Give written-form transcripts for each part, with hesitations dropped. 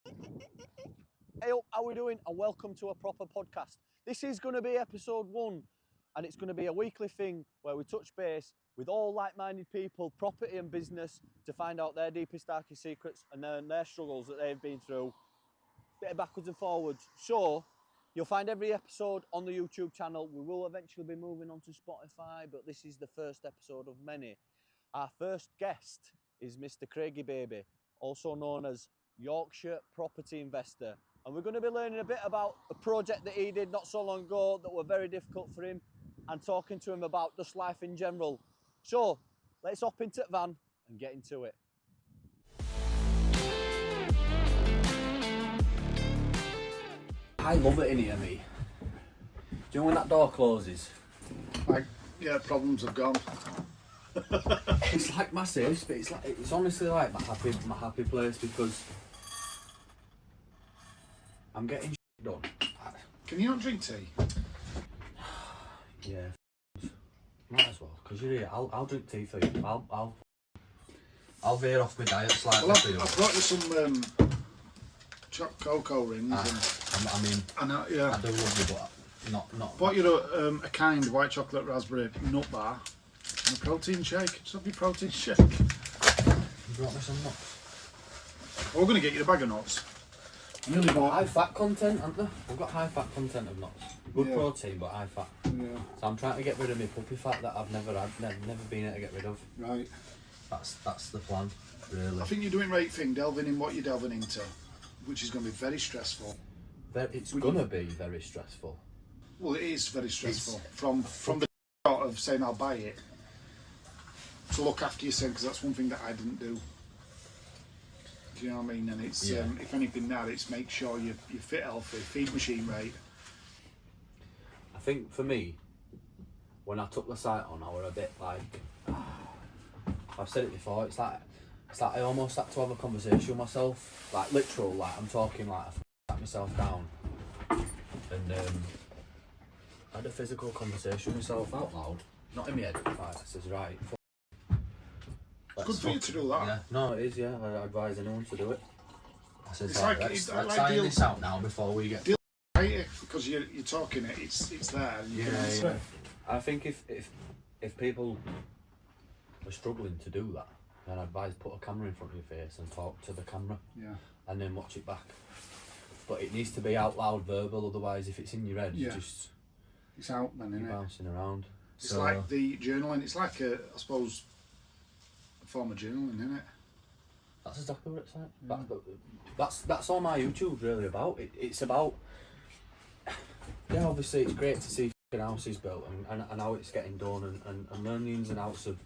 Hey up, how we doing? And welcome to a proper podcast. This is going to be episode 1, and it's going to be a weekly thing where we touch base with all like-minded people, property and business, to find out their deepest, darkest secrets and their struggles that they've been through. Bit of backwards and forwards. So you'll find every episode on the YouTube channel. We will eventually be moving on to Spotify, but this is the first episode of many. Our first guest is Mr. Craigie Baby, also known as Yorkshire property investor. And we're going to be learning a bit about a project that he did not so long ago that were very difficult for him, and talking to him about just life in general. So let's hop into the van and get into it. I love it in here, me. Do you know when that door closes? Like, yeah, problems have gone. It's like my safe space. It's honestly like my happy place, because I'm getting shit done. Can you not drink tea? Yeah, might as well, because you're here. I'll drink tea for you. I'll veer off my diet slightly. Well, I've brought you some chopped cocoa rings. I do love you, but not. Bought you a kind white chocolate raspberry nut bar and a protein shake. Just have your protein shake. You brought me some nuts. We're going to get you a bag of nuts. Really high fat content, aren't they? We've got high fat content of nuts. Good Yeah. protein, but high fat. Yeah. So I'm trying to get rid of my puppy fat that I've never had, never been able to get rid of. Right. That's the plan, really. I think you're doing the right thing, delving in what you're delving into, which is going to be very stressful. It's gonna be very stressful. Well, it is very stressful. From the thought of saying I'll buy it to look after yourself, because that's one thing that I didn't do. Do you know what I mean? And it's if anything now, it's make sure you fit healthy, feed machine right. I think for me, when I took the site on, I were a bit like, I've said it before, it's like I almost had to have a conversation with myself, like literal, like I'm talking like I sat myself down and had a physical conversation with myself out loud, not in my head. Like, I says, right, It's good for you to do that. Yeah, no, it is. Yeah, I advise anyone to do it. I says, It's right, like- let's like iron deal- this out now before we get. Right, because you're talking it, it's there. And you can answer it. I think if people are struggling to do that, then I'd advise put a camera in front of your face and talk to the camera, Yeah. and then watch it back. But it needs to be out loud, verbal. Otherwise, if it's in your head, Yeah. It's out then, you're isn't it? bouncing around. It's like the journaling. It's like I suppose, a form of journaling, isn't it? That's exactly what it's like. Yeah. That's all my YouTube's really about. It's about, yeah, obviously it's great to see houses built and how it's getting done and learn the ins and outs of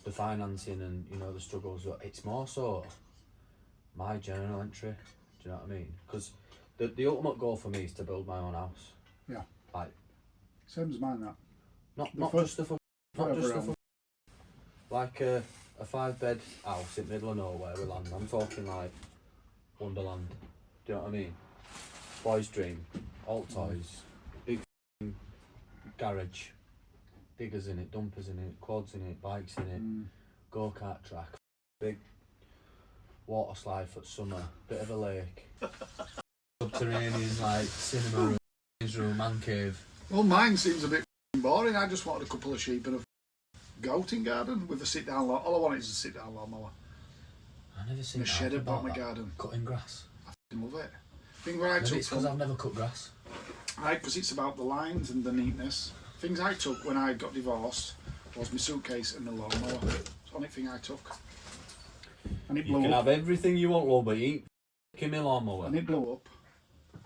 the financing and, you know, the struggles. But it's more so my journal entry. Do you know what I mean? Because the ultimate goal for me is to build my own house. Yeah. Like, Same as mine, that. not just like a 5-bed house in the middle of nowhere with land. I'm talking like Wonderland. Do you know what I mean? Boys' dream, all toys, big garage, diggers in it, dumpers in it, quads in it, bikes in it, go-kart track, big water slide for summer, bit of a lake, subterranean like cinema room, man cave. Well, mine seems a bit boring. I just wanted a couple of sheep and a goating garden with a sit-down lawn. All I wanted is a sit-down lawnmower. I never seen A shed above my garden. Cutting grass. I fucking love it. Thing where I Maybe took it's because I've never cut grass. Right, because it's about the lines and the neatness. Things I took when I got divorced was my suitcase and the lawnmower. It's the only thing I took. And it You blew can up. have everything you want, love, but you ain't f***ing me lawnmower. And it blew up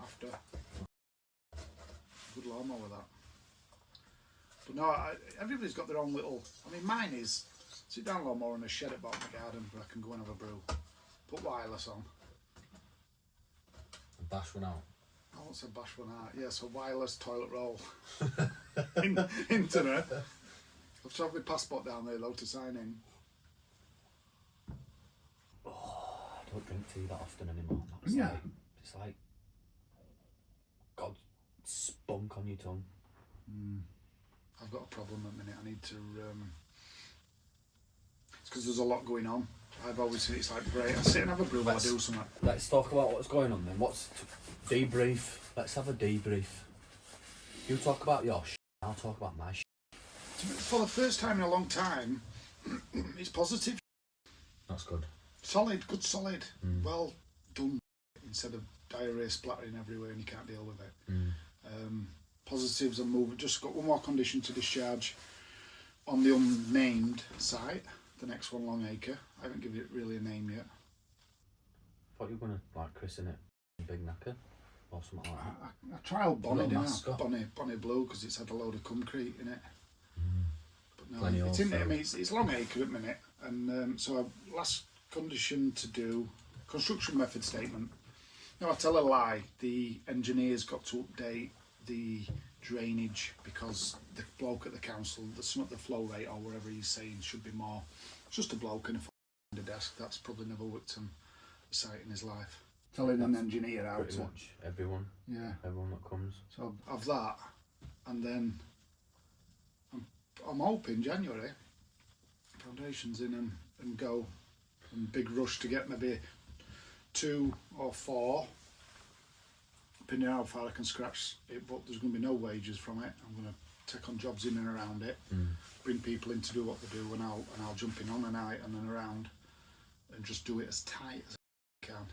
after. Good lawnmower, that. But no, everybody's got their own little. I mean, mine is sit down lawnmower and a shed at bottom of my garden where I can go and have a brew. Put wireless on. Bash one out. I won't say bash one out. Yeah, so wireless toilet roll. Internet. I've travelled my passport down there though to sign in. Oh, I don't drink tea that often anymore. Yeah. It's like God spunk on your tongue. I've got a problem at the minute. I need to. It's because there's a lot going on. I've always seen it's like great. I sit and have a brew while I do something. Let's talk about what's going on then. Debrief? Let's have a debrief. You talk about your I'll talk about my For the first time in a long time, it's positive. That's good. Solid, good solid. Well done. Instead of diarrhea splattering everywhere and you can't deal with it. Positives are moving. Just got one more condition to discharge on the unnamed site. The next one, Long Acre. I haven't given it really a name yet. I thought you were going to like christen it Big Knacker or something like that. I trialled Bonnie, didn't mascot. I? Bonnie Blue, because it's had a load of concrete in it. But no, Plenty it's of in. I mean, it's Long Acre at the minute, and so last condition to do construction method statement. No, I tell a lie. The engineer's got to update the drainage because the bloke at the council, the flow rate or whatever he's saying should be more. It's just a bloke in a desk that's probably never worked on a site in his life. Telling an engineer out. Pretty much everyone. Yeah. Everyone that comes. So I've that, and then I'm hoping January foundations in and go, and big rush to get maybe 2 or 4. Depending on how far I can scratch it, but there's going to be no wages from it. I'm going to take on jobs in and around it, bring people in to do what they do, and I'll jump in on a night and then around, and just do it as tight as I can.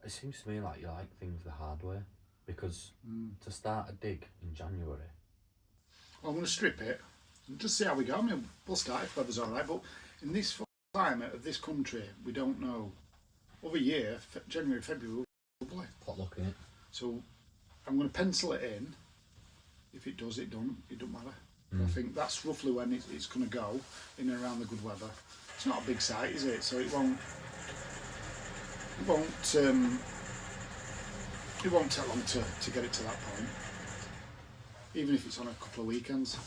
It seems to me like you like things the hard way, because to start a dig in January. Well, I'm going to strip it and just see how we go. I mean, we'll start if weather's all right, but in this climate of this country, we don't know. Over a year, January, February, lovely. Pot luck in it. So I'm going to pencil it in. If it does, it don't matter. I think that's roughly when it's going to go, in and around the good weather. It's not a big site, is it? So it won't take long to get it to that point. Even if it's on a couple of weekends.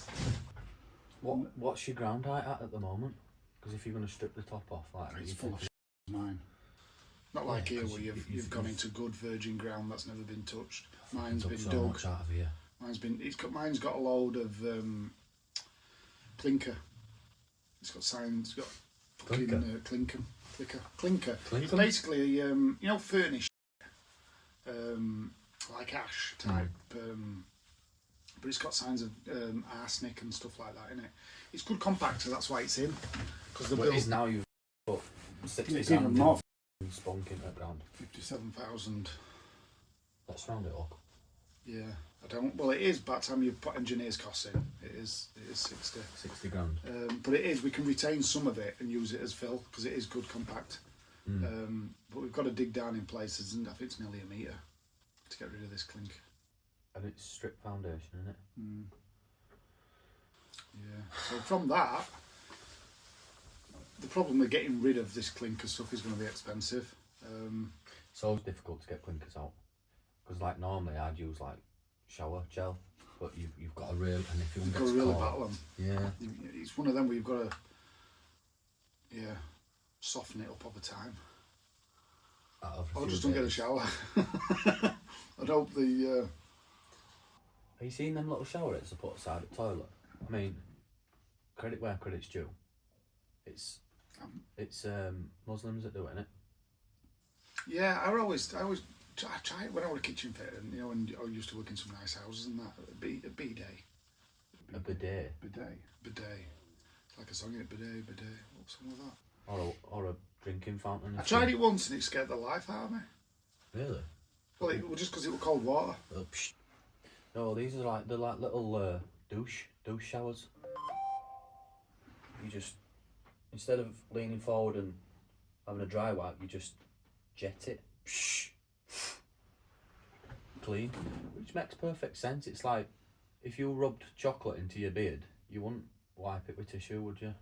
What's your ground height at the moment? Because if you're going to strip the top off, like It's full of mine. Not like here where you've gone into good virgin ground that's never been touched. Mine's been so dug. much out of here. Mine's got a load of clinker. It's got signs. It's got clinker. It's basically you know, furnish, like ash type. But it's got signs of arsenic and stuff like that in it. It's good compactor, that's why it's in. Because It is now you've put 60 it's even more. spunk into the ground. 57,000. Let's round it up. Yeah, I don't. Well, it is. By the time you put engineers' costs in, it is 60. 60 grand. But it is. We can retain some of it and use it as fill because it is good compact. But we've got to dig down in places, and I think it's nearly a metre to get rid of this clink. And it's strip foundation, isn't it? Yeah. So from that, the problem with getting rid of this clinker stuff is going to be expensive. It's always difficult to get clinkers out because, like, normally I'd use like shower gel, but you've got to really, and if you've got to really battle them. Yeah. It's one of them where you've got to, soften it up over time. Or just don't get a shower. I'd hope the. Have you seen them little shower heads to put aside the toilet? I mean, credit where credit's due. It's Muslims that do it, innit? Yeah, I try it when I was a kitchen fitter, and you know, when I used to work in some nice houses and that. A bidet. A bidet. Bidet. It's like a song, isn't it? Bidet. What's something like that? Or a drinking fountain. I tried it once and it scared the life out of me. Really? Well, it was just because it was cold water. Oh, no, they're like little douche showers. You just, instead of leaning forward and having a dry wipe, you just jet it. Clean. Which makes perfect sense. It's like if you rubbed chocolate into your beard, you wouldn't wipe it with tissue, would you?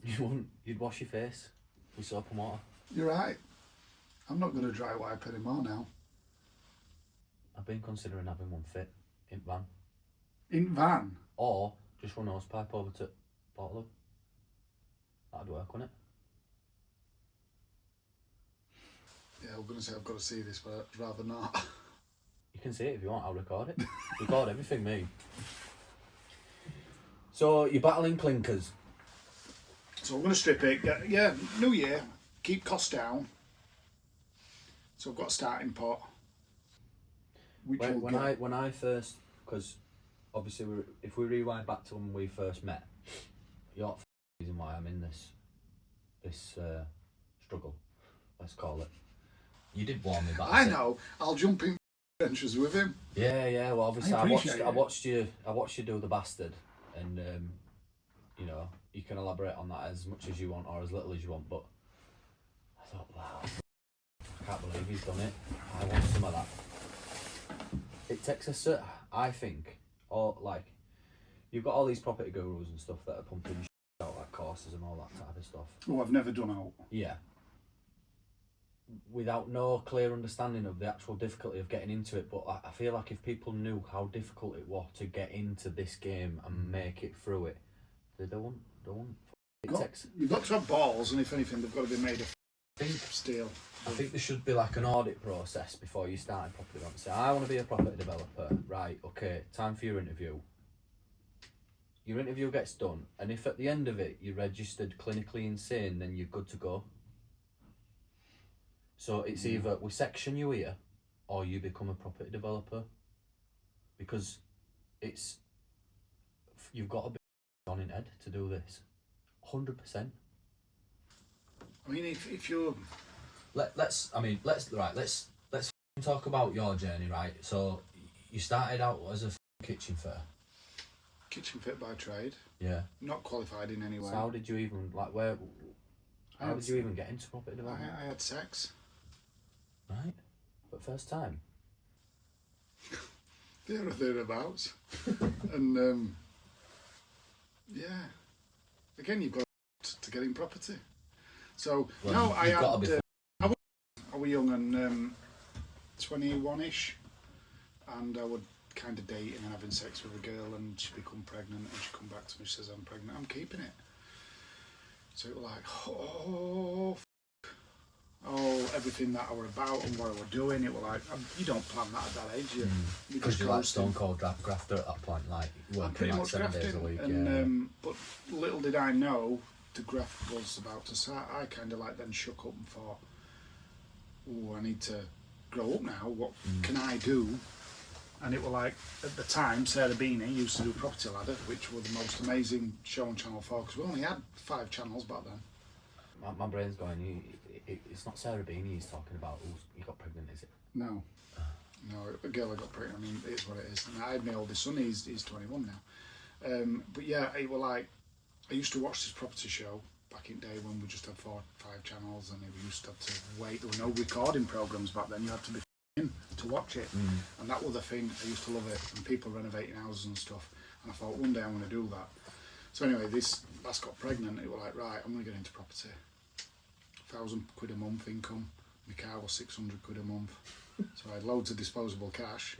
You wouldn't. You'd wash your face with soap and water. You're right. I'm not going to dry wipe anymore now. I've been considering having one fit in van. In van? Or just run hose pipe over to Portland. That'd work, wouldn't it? Yeah, I'm going to say I've got to see this, but I'd rather not. You can see it if you want, I'll record it. Record everything, me. So, you're battling clinkers. So I'm going to strip it. Yeah, new year, keep costs down. So I've got a starting pot. When I first, because obviously if we rewind back to when we first met, you're the reason why I'm in this struggle, let's call it. You did warn me back. I know. I'll jump in adventures with him. Yeah. Well, obviously I watched you do the bastard, and you know, you can elaborate on that as much as you want or as little as you want. But I thought, wow, I can't believe he's done it. I want some of that. It takes a certain, I think, or like, you've got all these property gurus and stuff that are pumping out like courses and all that type of stuff. Oh, I've never done out. Yeah. Without no clear understanding of the actual difficulty of getting into it, but I feel like if people knew how difficult it was to get into this game and make it through it, they don't. You've got to have balls, and if anything, they've got to be made of steel. I think there should be like an audit process before you start a property development. Say, I want to be a property developer. Right, okay, time for your interview. Your interview gets done, and if at the end of it you're registered clinically insane, then you're good to go. So it's either we section you here, or you become a property developer. Because you've got to be on in head to do this. 100%. I mean, if you're... Let's talk about your journey, right? So you started out as a kitchen fitter. Kitchen fit by trade. Yeah. Not qualified in any way. So how did you even how did you even get into property development? I had sex. Right. But first time. There or thereabouts. And yeah. Again, you've got to get in property. So no, I was young and 21-ish, and I would kind of dating and having sex with a girl, and she'd become pregnant, and she'd come back to me, she says, I'm pregnant, I'm keeping it. So it was like, everything that I were about and what I were doing, it was like, you don't plan that at that age, because you're like stone cold grafter at that point, like working like 7 days a week. And but little did I know the graft was about to start. I kind of like then shook up and thought, oh, I need to grow up now, what can I do? And it was like, at the time, Sarah Beanie used to do Property Ladder, which was the most amazing show on Channel 4, because we only had 5 channels back then. My brain's going, it's not Sarah Beanie he's talking about, he got pregnant, is it? No. No, a girl I got pregnant, I mean, it's what it is. And I had my oldest son, he's 21 now. But yeah, it was like, I used to watch this property show back in the day when we just had 4 or 5 channels, and we used to have to wait. There were no recording programs back then, you had to be in to watch it. And that was the thing, I used to love it, and people renovating houses and stuff, and I thought one day I'm going to do that. So anyway, this lass got pregnant, it was like, right, I'm going to get into property. £1,000 a month income, my car was 600 quid a month, so I had loads of disposable cash,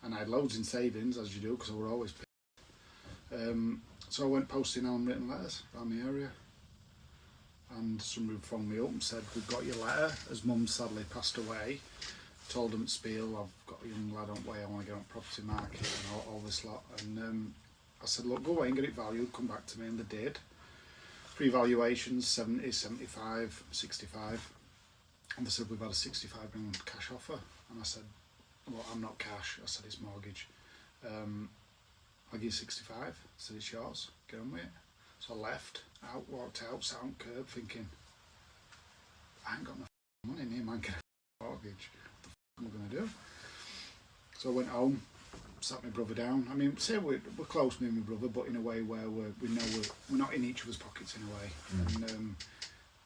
and I had loads in savings, as you do, because I were always paid. So I went posting handwritten letters around the area, and somebody phoned me up and said, we've got your letter, as mum sadly passed away. Told them at Spiel, I've got a young lad on the way, I want to get on property market and all this lot. And I said, look, go away and get it valued, come back to me, and they did. Pre-valuations, 70, 75, 65. And they said, we've had a 65 grand cash offer. And I said, well, I'm not cash, I said, it's mortgage. I'll give you 65, I said, it's yours, get on with it. So I left, walked out, sat on curb thinking, I ain't got no money near man, get a mortgage. What am I going to do? So I went home, sat my brother down. I mean, say we're close, me and my brother, but in a way where we know we're not in each other's pockets in a way. And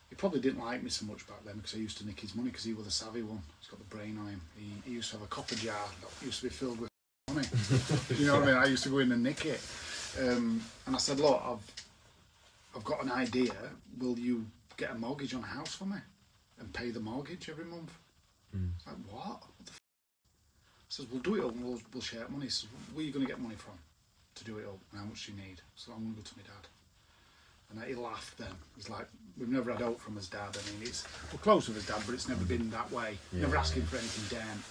he probably didn't like me so much back then because I used to nick his money because he was a savvy one. He's got the brain on him. He used to have a copper jar that used to be filled with money. You know what I mean? I used to go in and nick it. And I said, look, I've got an idea. Will you get a mortgage on a house for me and pay the mortgage every month? It's like, what the f***? I says, we'll do it up and we'll share money. He says, where are you going to get money from to do it up and how much do you need? So I'm going to go to my dad. And he laughed then. He's like, we've never had help from his dad. I mean, we're close with his dad, but it's never been that way. Never asking for anything down.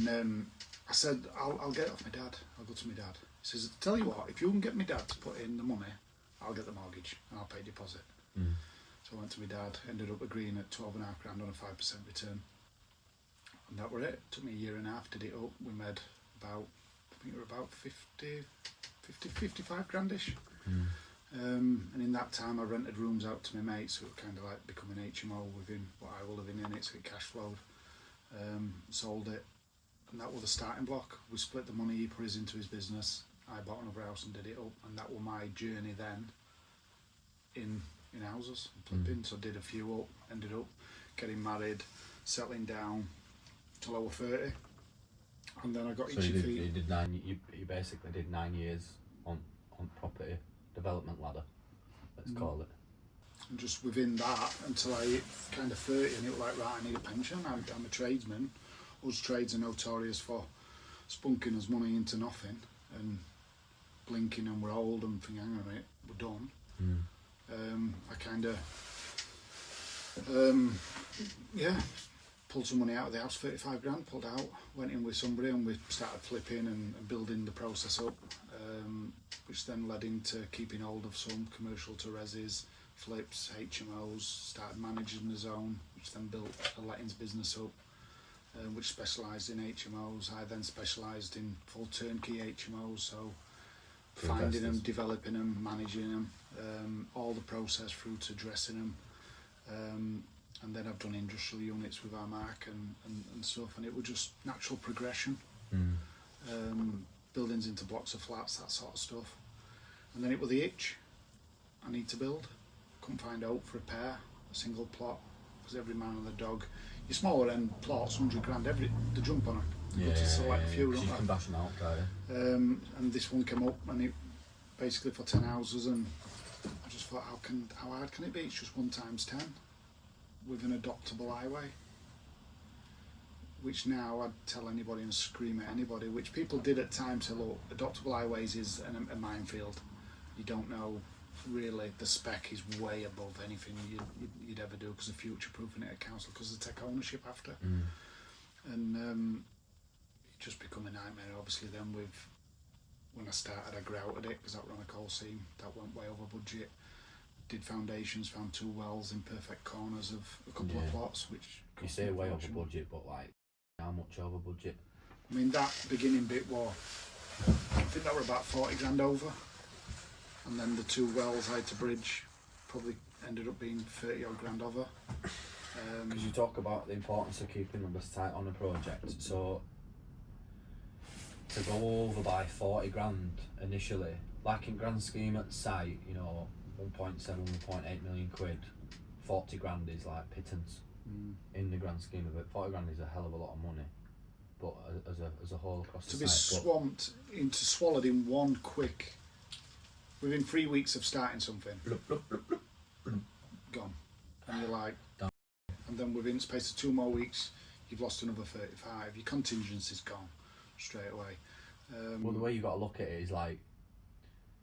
And I said, I'll get it off my dad. I'll go to my dad. He says, tell you what, if you can get my dad to put in the money, I'll get the mortgage and I'll pay deposit. So I went to my dad, ended up agreeing at 12.5 grand on a 5% return. And that were it. Took me a year and a half, did it up. We made about, I think it were about 55 grandish. And in that time I rented rooms out to my mates, so it was kind of like becoming HMO within what I were living in it, so it cash flowed. Sold it, and that was the starting block. We split the money, he put his into his business, I bought another house and did it up, and that was my journey then in houses and flipping. So did a few up, ended up getting married, settling down till I was 30, and then I got itchy feet. You basically did 9 years on property development ladder, let's call it. And just within that, until I hit kind of 30, and it was like, right, I need a pension. I'm a tradesman. Us trades are notorious for spunking us money into nothing and blinking, and we're old and thinking, hang on a minute, we're done. I kind of, pulled some money out of the house, 35 grand, pulled out, went in with somebody, and we started flipping and building the process up, which then led into keeping hold of some commercial to resis, flips, HMOs, started managing the zone, which then built a lettings business up, which specialised in HMOs. I then specialised in full turnkey HMOs, so finding them, developing them, managing them, all the process through to dressing them. And then I've done industrial units with our mark and stuff, and it was just natural progression. Buildings into blocks of flats, that sort of stuff. And then it was the itch. I need to build. Couldn't find out for a pair, a single plot, because every man and the dog. Your smaller end plots, 100 grand, the jump on it. Yeah, to select a few, you can bash them out, can't you? And this one came up, and it basically for 10 houses, and I just thought, how hard can it be? It's just 1 times 10 with an adoptable highway, which now I'd tell anybody and scream at anybody, which people did at times. Say, look, adoptable highways is a minefield. You don't know really, the spec is way above anything you'd ever do, because of future proofing it at council, because of tech ownership after. And it just become a nightmare. Obviously then when I started, I grouted it because that were on a coal seam, that went way over budget. Did foundations, found 2 wells in perfect corners of a couple of plots, which you say way over budget, but like how much over budget? I mean, that beginning bit was, I think that were about 40 grand over, and then the 2 wells I had to bridge probably ended up being 30 odd grand over. Because you talk about the importance of keeping numbers tight on a project, so to go over by 40 grand initially, like in grand scheme at the site, 1.7, 1.8 million quid, 40 grand is like pittance in the grand scheme of it. 40 grand is a hell of a lot of money, but as a whole across to the be site, swallowed in one quick, within 3 weeks of starting something, gone, and you're like, done. And then within the space of 2 more weeks, you've lost another 35. Your contingency's gone straight away. Well, the way you got to look at it is like,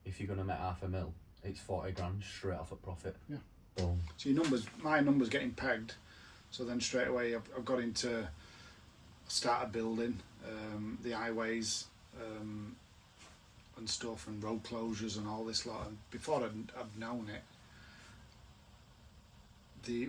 if you're going to make $500,000, it's 40 grand straight off at profit. Yeah. Boom. So my numbers getting pegged. So then straight away I've got into, started building the highways and stuff, and road closures and all this lot. And before I'd known it,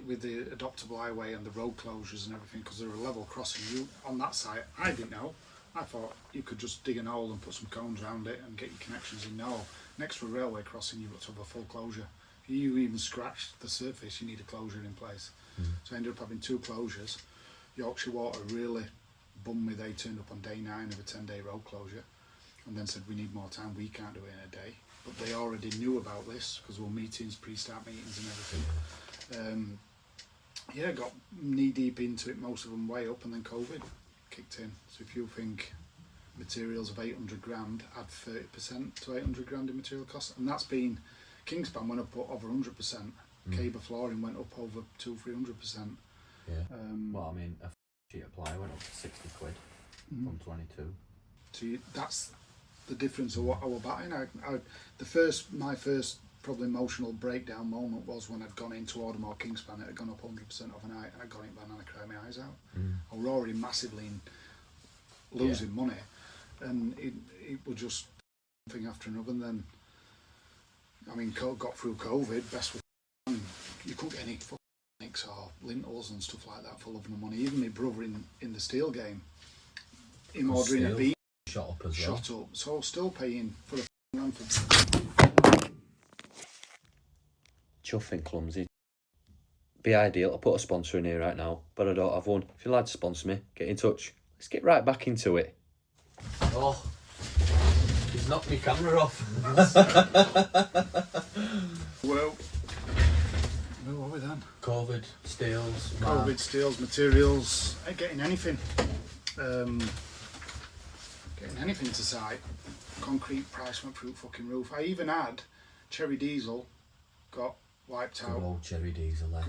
with the adoptable highway and the road closures and everything, because they're a level crossing, you on that site, I didn't know. I thought you could just dig an hole and put some cones around it and get your connections in. No, next to a railway crossing, you've got to have a full closure. If you even scratch the surface, you need a closure in place. So I ended up having 2 closures. Yorkshire Water really bummed me. They turned up on day 9 of a 10-day road closure, and then said, we need more time, we can't do it in a day. But they already knew about this, because there were meetings, pre-start meetings and everything. Got knee deep into it, most of them way up, and then COVID kicked in. So if you think materials of 800 grand, add 30% to 800 grand in material costs, and that's been, Kingspan went up over 100%, cable flooring went up over 200-300%. Yeah. Well, I mean, a sheet of ply went up to 60 quid from 22. So that's the difference of what I was batting. My first probably emotional breakdown moment was when I'd gone into order more Kingspan. It had gone up 100% overnight, and I got it back and I cried my eyes out. I was already massively losing money, and it was just one thing after another. And then, I mean, got through COVID, best with couldn't get any mix or lintels and stuff like that for love and money. Even my brother in the steel game, him ordering a beam, shot up as well. Shot up, so still paying for a land for. Chuffing clumsy. Be ideal to put a sponsor in here right now, but I don't have one. If you'd like to sponsor me, get in touch. Let's get right back into it. Oh, he's knocked my camera off. Well, where were we then? COVID, steels, COVID, steels, materials, ain't getting anything. Getting anything to site. Concrete price went through fucking roof. I even had cherry diesel, got wiped out. Good old cherry diesel there.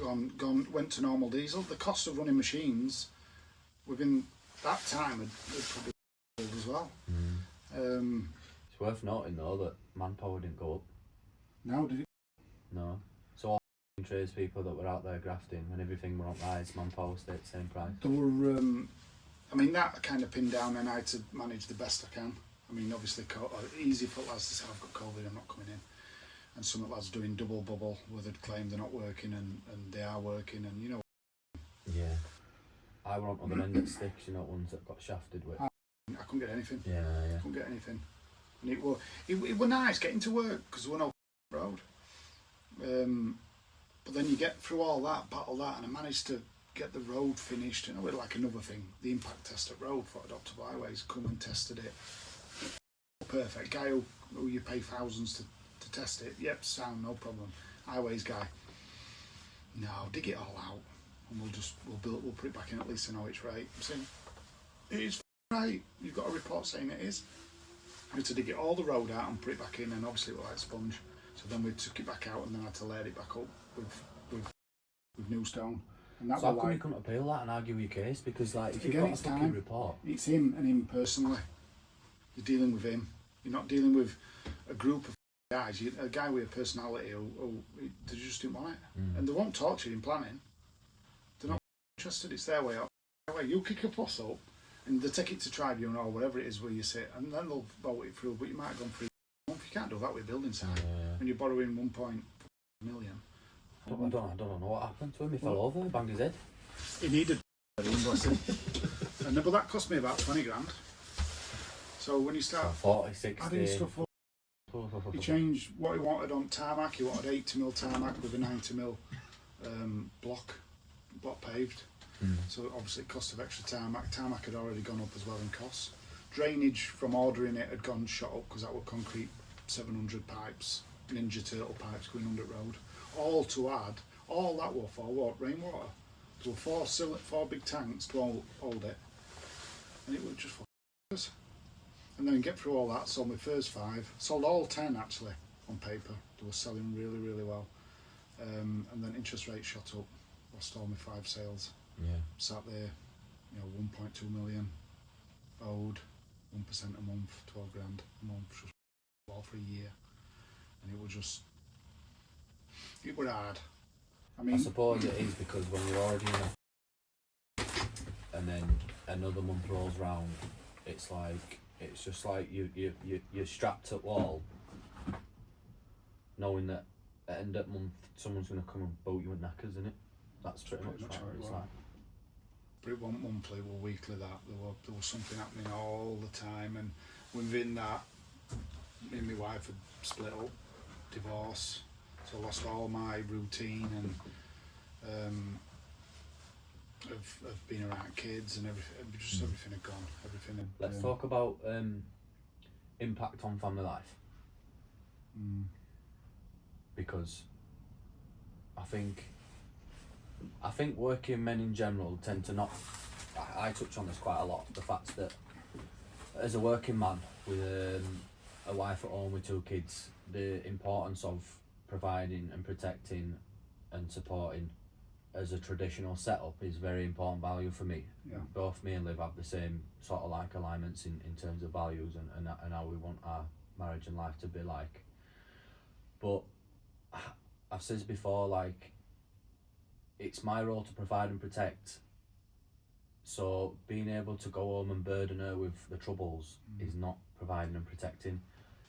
Went to normal diesel. The cost of running machines within that time had probably doubled as well. It's worth noting though that manpower didn't go up. No, did it? No. So all tradespeople that were out there grafting when everything went up rise, manpower stayed the same price. There were, I mean, that kind of pinned down, and I had to manage the best I can. I mean, obviously, easy for lads to say I've got COVID, I'm not coming in. And some of the lads doing double bubble where they'd claim they're not working and they are working, and you know. Yeah. I were on the end of sticks, you know, ones that got shafted with. I couldn't get anything. Yeah. Couldn't get anything. And it were nice getting to work because there were no road. But then you get through all that, battle that, and I managed to get the road finished. And it like another thing, the impact test at road for Adoptable Highways, come and tested it. Perfect. Guy who you pay thousands to test it. Yep, sound, no problem. Highways guy. No, dig it all out, and we'll put it back in, at least I know it's right. I'm saying, it is right. You've got a report saying it is. We had to dig it all the road out and put it back in, and obviously it was like sponge. So then we took it back out and then had to layer it back up with new stone. And that so how come you couldn't appeal that and argue your case? Because like if you've got a fucking report, it's him and him personally. You're dealing with him. You're not dealing with a group of guys. A guy with a personality who they just didn't want it, and they won't talk to you in planning. They're not interested. It's their way up. You kick a fuss up, and they take it to tribunal or whatever it is where you sit, and then they'll vote it through. But you might have gone through. You can't do that with a building site when you're borrowing 1.1 million. I don't know what happened to him. He fell over, banged his head. He needed bless him. But that cost me about 20 grand. So when you start 40, 60. adding stuff up, he changed what he wanted on tarmac. He wanted 80mm tarmac with a 90mm block paved. So obviously cost of extra tarmac. Tarmac had already gone up as well in costs. Drainage from ordering it had gone shot up because that were concrete 700 pipes, Ninja Turtle pipes going under road. All to add, all that were for what? Rainwater. There were four big tanks to hold it, and it was just for us. And then get through all that, sold my first 5, sold all 10 actually on paper. They were selling really, really well. And then interest rates shot up, lost all my 5 sales. Yeah. Sat there, 1.2 million owed, 1% a month, 12 grand a month, just all for a year. And it was hard. I suppose it is because when you're already in and then another month rolls round, it's just like you're strapped at wall, knowing that at end of month someone's going to come and boat you with knackers, isn't it? That's pretty much what it's like. But it wasn't monthly, it was weekly. There was something happening all the time, and within that, me and my wife had split up, divorce, so I lost all my routine and of being around kids and everything. Everything had gone. Let's talk about impact on family life. Because I think working men in general tend to not. I touch on this quite a lot. The fact that as a working man with a wife at home with 2 kids, the importance of providing and protecting and supporting as a traditional setup is very important value for me. Yeah. Both me and Liv have the same sort of like alignments in terms of values and how we want our marriage and life to be like. But I've said before, like, it's my role to provide and protect. So being able to go home and burden her with the troubles is not providing and protecting.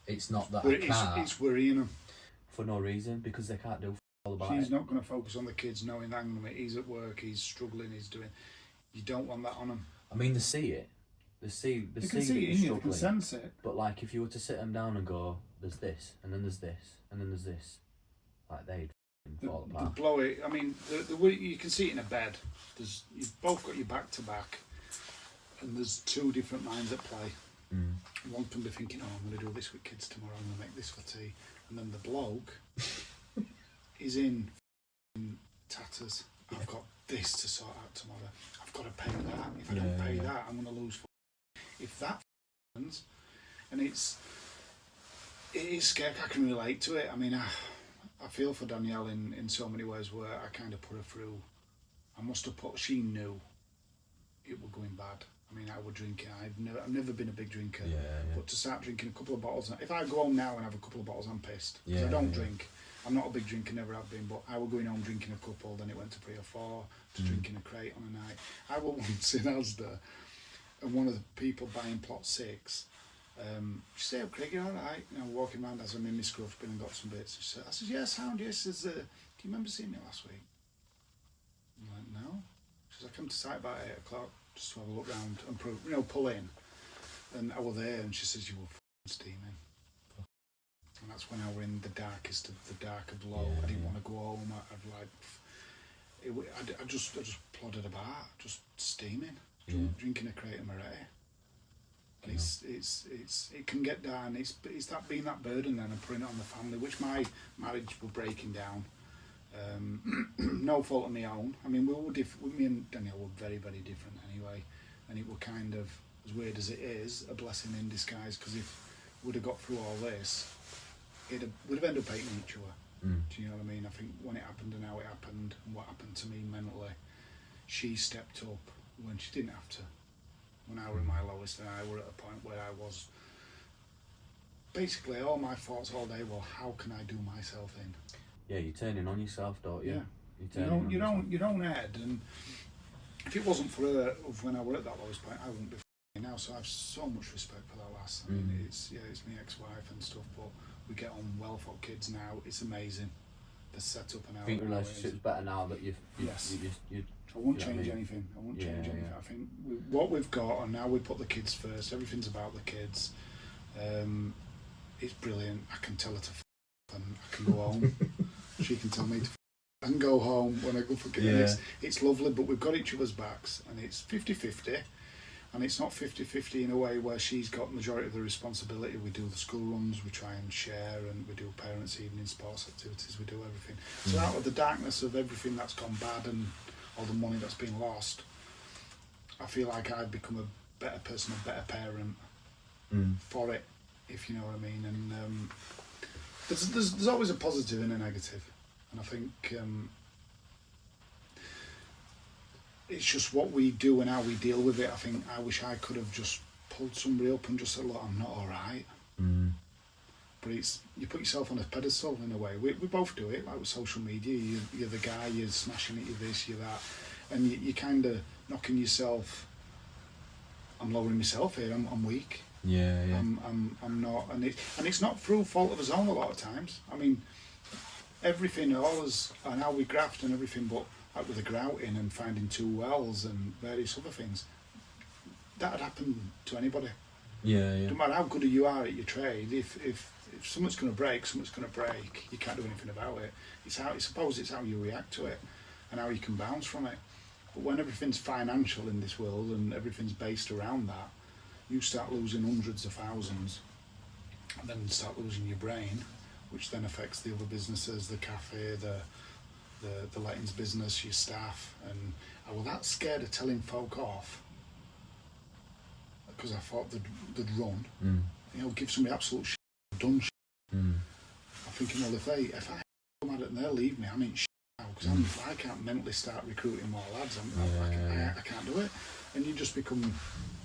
It's not that I can't. It's worrying them. For no reason, because they can't do all about She's it. not going to focus on the kids knowing that he's at work, he's struggling, he's doing. You don't want that on them. I mean, they see it. They see They that can see it you're in you, they struggling. can sense it. But like, if you were to sit them down and go, there's this, and then there's this, and then there's this, like they'd fall The apart. blow it. I mean, the way you can see it in a bed. You've both got your back to back, and there's two different minds at play. One can be thinking, "Oh, I'm going to do this with kids tomorrow. I'm going to make this for tea," and then the bloke is in tatters. I've got this to sort out tomorrow. I've got to pay that. If I don't pay that, I'm going to lose. If that happens, and it is scary. I can relate to it. I mean, I feel for Danielle in so many ways where I kind of put her through. I must have put. She knew it was going bad. I mean, I was drinking. I've never been a big drinker. But to start drinking a couple of bottles, if I go home now and have a couple of bottles, I'm pissed because I don't drink. I'm not a big drinker, never have been. But I was going home drinking a couple, then it went to 3 or 4, to drinking a crate on a night. I was once in Asda, and one of the people buying plot 6. She said, "Oh, Craig, you all right?" You know, walking around as I'm in my scruff bin and got some bits. She said, I said, "Yeah, sound, yes." Says, "Do you remember seeing me last week?" I'm like, "No." She says, "I come to site about 8 o'clock just to have a look round and pull in." And I was there, and she says, "You were steaming." And that's when I were in the darkest of the dark of low. I didn't want to go home. I just plodded about, just steaming, drinking a crate of Moretti. And it can get down. It's that being that burden then and putting it on the family, which my marriage was breaking down. No fault of my own. I mean, we were different. Me and Danielle were very, very different anyway, and it was kind of, as weird as it is, a blessing in disguise. Because if we'd have got through all this, we'd have ended up hating each other. Do you know what I mean? I think when it happened and how it happened and what happened to me mentally, she stepped up when she didn't have to. When I were at my lowest, and I were at a point where I was basically all my thoughts all day were, how can I do myself in? Yeah, you're turning on yourself, don't you? Yeah. You don't head, and if it wasn't for her when I were at that lowest point, I wouldn't be now. So I have so much respect for that lass. I mean, it's my ex-wife and stuff, but we get on well for kids now. It's amazing. The setup and how. I think the relationship's better now that you've Yes. you I won't change anything. I won't change anything. I think what we've got, and now we put the kids first. Everything's about the kids. It's brilliant. I can tell her to and I can go home. She can tell me to and go home when I go for kids. It's lovely, but we've got each other's backs, and it's 50-50. And it's not 50-50 in a way where she's got majority of the responsibility. We do the school runs, we try and share, and we do parents' evening, sports activities, we do everything. So out of the darkness of everything that's gone bad and all the money that's been lost, I feel like I've become a better person, a better parent for it, if you know what I mean. And there's always a positive and a negative. And I think it's just what we do and how we deal with it. I think I wish I could have just pulled somebody up and just said, "Look, I'm not all right." But it's, you put yourself on a pedestal in a way. We both do it, like with social media. You're the guy, you're smashing it, you're this, you're that. And you're kind of knocking yourself. I'm lowering myself here, I'm weak. I'm not, and it's not through fault of his own a lot of times. I mean, everything, and how we graft and everything, but like with the grouting and finding 2 wells and various other things, that would happen to anybody. No matter how good you are at your trade, if something's going to break, something's going to break. You can't do anything about it. It's how you react to it and how you can bounce from it. But when everything's financial in this world and everything's based around that, you start losing hundreds of thousands, and then start losing your brain, which then affects the other businesses, the cafe, the lettings business, your staff. And I was that scared of telling folk off because I thought they'd run. Give somebody absolute shit, done shit. I'm thinking, well, if I come at it and they'll leave me, I'm in shit now, because I can't mentally start recruiting more lads. I can't do it. And you just become,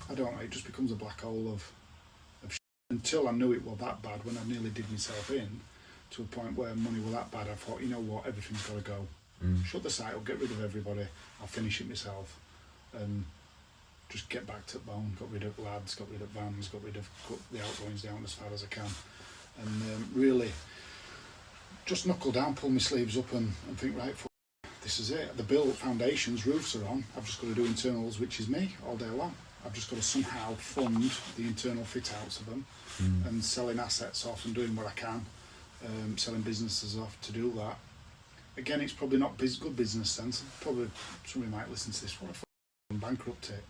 I don't know, it just becomes a black hole of shit. Until I knew it was that bad, when I nearly did myself in, to a point where money was that bad, I thought, you know what, everything's got to go. Shut the site up, get rid of everybody, I'll finish it myself, and just get back to the bone. Got rid of lads, got rid of vans, cut the outgoings down as far as I can, and really just knuckle down, pull my sleeves up and think, right, this is it. The built foundations, roofs are on. I've just got to do internals, which is me, all day long. I've just got to somehow fund the internal fit outs of them and selling assets off and doing what I can, selling businesses off to do that. Again, it's probably not good business sense. Probably somebody might listen to this, what if I bankrupt it?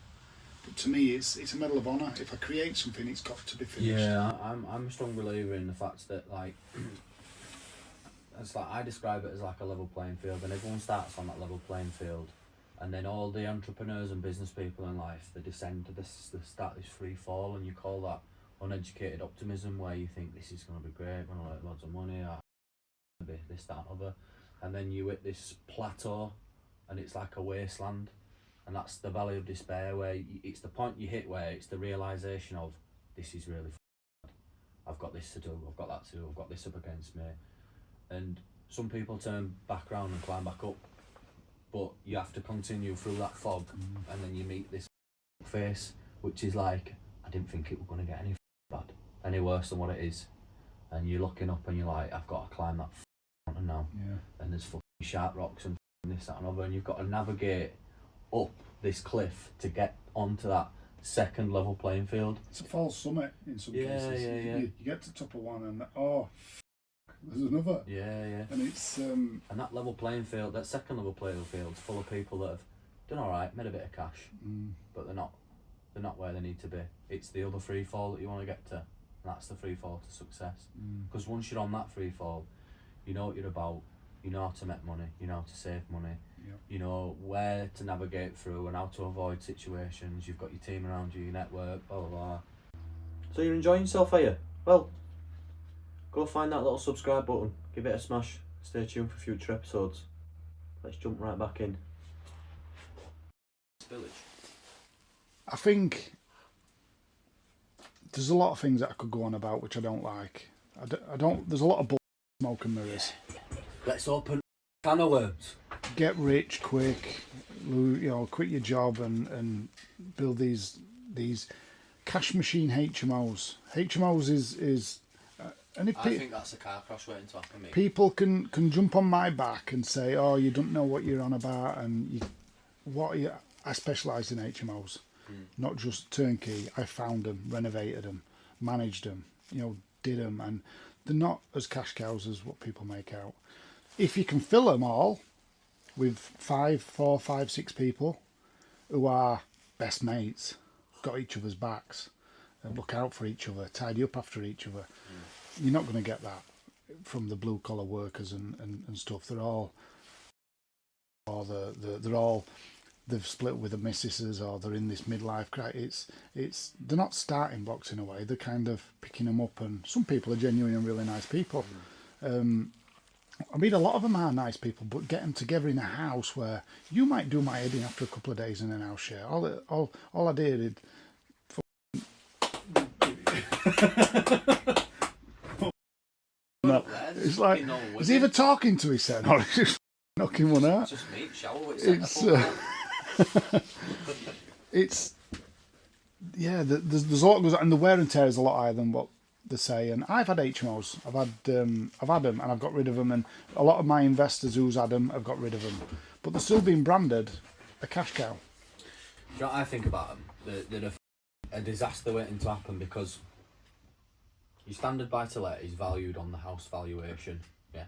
But to me, it's a medal of honour. If I create something, it's got to be finished. Yeah, I'm a strong believer in the fact that, like, it's like I describe it as like a level playing field, and everyone starts on that level playing field, and then all the entrepreneurs and business people in life, they descend to this, they start this free fall, and you call that uneducated optimism, where you think this is going to be great, going to make loads of money, or be this, that, and other, and then you hit this plateau, and it's like a wasteland. And that's the valley of despair, where it's the point you hit where it's the realisation of, this is really hard. I've got this to do, I've got that to do, I've got this up against me. And some people turn back around and climb back up, but you have to continue through that fog, and then you meet this face, which is like, I didn't think it was going to get any bad, any worse than what it is. And you're looking up and you're like, I've got to climb that mountain now. Yeah. And there's fucking sharp rocks and this, that, and other, and you've got to navigate up this cliff to get onto that second level playing field. It's a false summit in some cases. Yeah. You get to the top of one and there's another. Yeah. And it's and that level playing field, that second level playing field, is full of people that have done all right, made a bit of cash, but they're not where they need to be. It's the other free fall that you want to get to, and that's the free fall to success. Because once you're on that free fall, you know what you're about. You know how to make money. You know how to save money. You know where to navigate through and how to avoid situations. You've got your team around you, your network, blah blah blah. So you're enjoying yourself, are you? Well, go find that little subscribe button, give it a smash, stay tuned for future episodes. Let's jump right back in. Village. I think there's a lot of things that I could go on about which I don't like. I don't. There's a lot of smoke and mirrors. Let's open a can of worms. Get rich quick, quit your job and build these cash machine HMOs. HMOs is and if I think that's a car crash waiting to happen. Mate. People can jump on my back and say, "Oh, you don't know what you're on about," and I specialise in HMOs, not just turnkey. I found them, renovated them, managed them, did them, and they're not as cash cows as what people make out. If you can fill them all with 4, 5, 6 people who are best mates, got each other's backs, and look out for each other, tidy up after each other, you're not going to get that from the blue collar workers and stuff. They're all, or they've split with the missuses, or they're in this midlife crisis. They're not starting blocks in a way. They're kind of picking them up, and some people are genuine and really nice people. I mean, a lot of them are nice people, but get them together in a house where you might do my head in after a couple of days in an house share. All I did. No, it's like he's either talking to his son or he's just knocking one out. It's just me, shower. It's there's a lot that goes on, and the wear and tear is a lot higher than what they say. And I've had HMOs, I've had them, and I've got rid of them. And a lot of my investors who's had them have got rid of them, but they're still being branded a cash cow. You know what I think about them? They're a disaster waiting to happen, because your standard buy-to-let is valued on the house valuation. Yeah,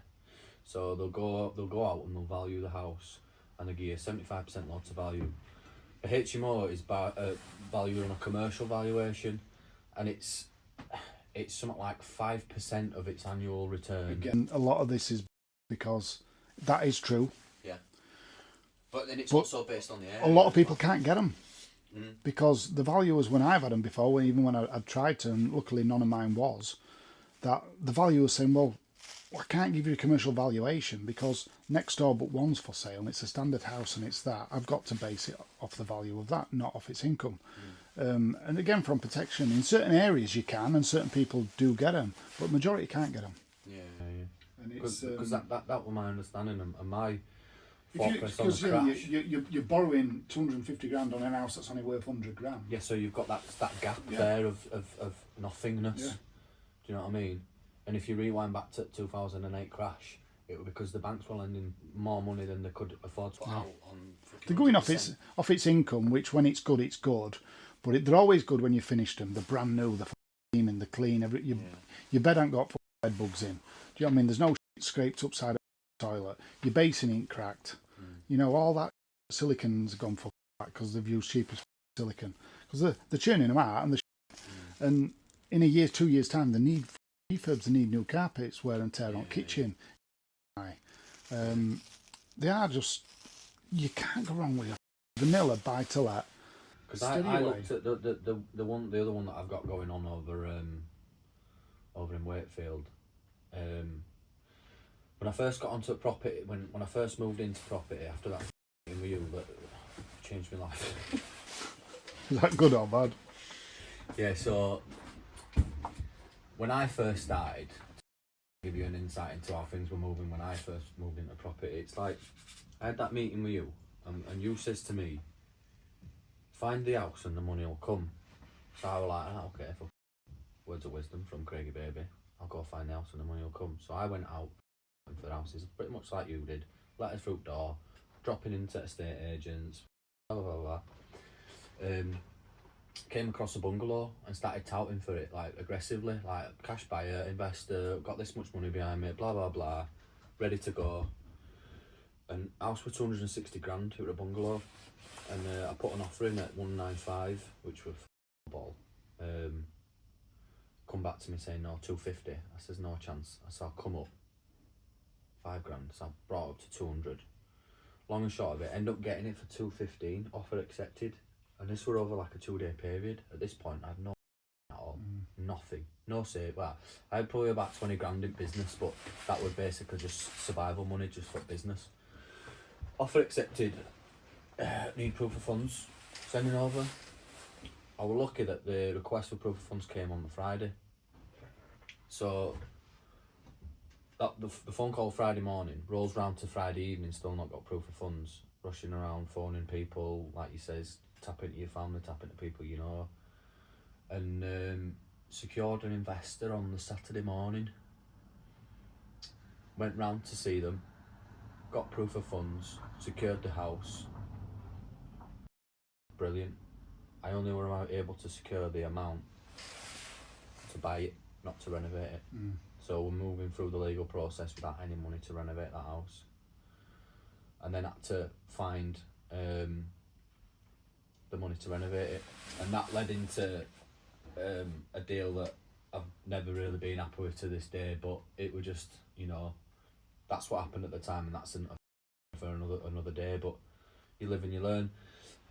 so they'll go out and they'll value the house, and they give you 75% loan to value. A HMO is valued on a commercial valuation, and it's something like 5% of its annual return. Again, a lot of this is because that is true. Yeah, but then it's also based on the area. A lot of people can't get them because the valuers, when I've had them before, even when I've tried to, and luckily none of mine was, that the valuer was saying, well, I can't give you a commercial valuation because next door but one's for sale and it's a standard house and it's that. I've got to base it off the value of that, not off its income. And again, from protection, in certain areas you can, and certain people do get them, but majority can't get them. Yeah. And because that was my understanding, and my because you're borrowing 250 grand on an house that's only worth 100 grand. Yeah, so you've got that gap there of nothingness. Yeah. Do you know what I mean? And if you rewind back to 2008 crash, it was because the banks were lending more money than they could afford to put out on. They're going off its income, which when it's good, it's good. But they're always good when you finish them. They're brand new, they're steaming, they're clean. Your bed ain't got bed bugs in. Do you know what I mean? There's no shit scraped upside the toilet. Your basin ain't cracked. You know, all that silicon's gone for because they've used cheapest silicon. Because they're churning them out and in a year, 2 years' time, they need refurbs, they need new carpets, wear and tear on kitchen. They are just, you can't go wrong with a vanilla buy to let. Because I looked at the other one that I've got going on over in Wakefield. When I first got onto property, when I first moved into property after that with you, that changed my life. Is that good or bad? Yeah, so when I first started, to give you an insight into how things were moving when I first moved into property, it's like I had that meeting with you, and you says to me, find the house and the money will come. So I was like, okay, words of wisdom from Craigie Baby, I'll go find the house and the money will come. So I went out for the houses, pretty much like you did, letters through the door, dropping into estate agents, blah blah blah blah. Came across a bungalow and started touting for it, like aggressively, like cash buyer, investor, got this much money behind me, blah blah blah, ready to go. And house for 260 grand, it was a bungalow, and I put an offer in at 195, which was ball. Come back to me saying no, 250. I says no chance. I said I'll come up 5 grand, so I brought up to 200. Long and short of it, end up getting it for 215, offer accepted. And this were over like a 2-day period. At this point, I had no at all, nothing, no save. Well, I had probably about 20 grand in business, but that was basically just survival money, just for business. Offer accepted. Need proof of funds. Sending over. I was lucky that the request for proof of funds came on the Friday. So that the phone call Friday morning rolls round to Friday evening, still not got proof of funds. Rushing around, phoning people, like you says, tapping into your family, tapping to people you know, and secured an investor on the Saturday morning. Went round to see them, got proof of funds, secured the house. Brilliant. I only were able to secure the amount to buy it, not to renovate it. So we're moving through the legal process without any money to renovate that house. And then had to find the money to renovate it, and that led into a deal that I've never really been happy with to this day, but it was just, you know, that's what happened at the time, and that's for another day, but you live and you learn.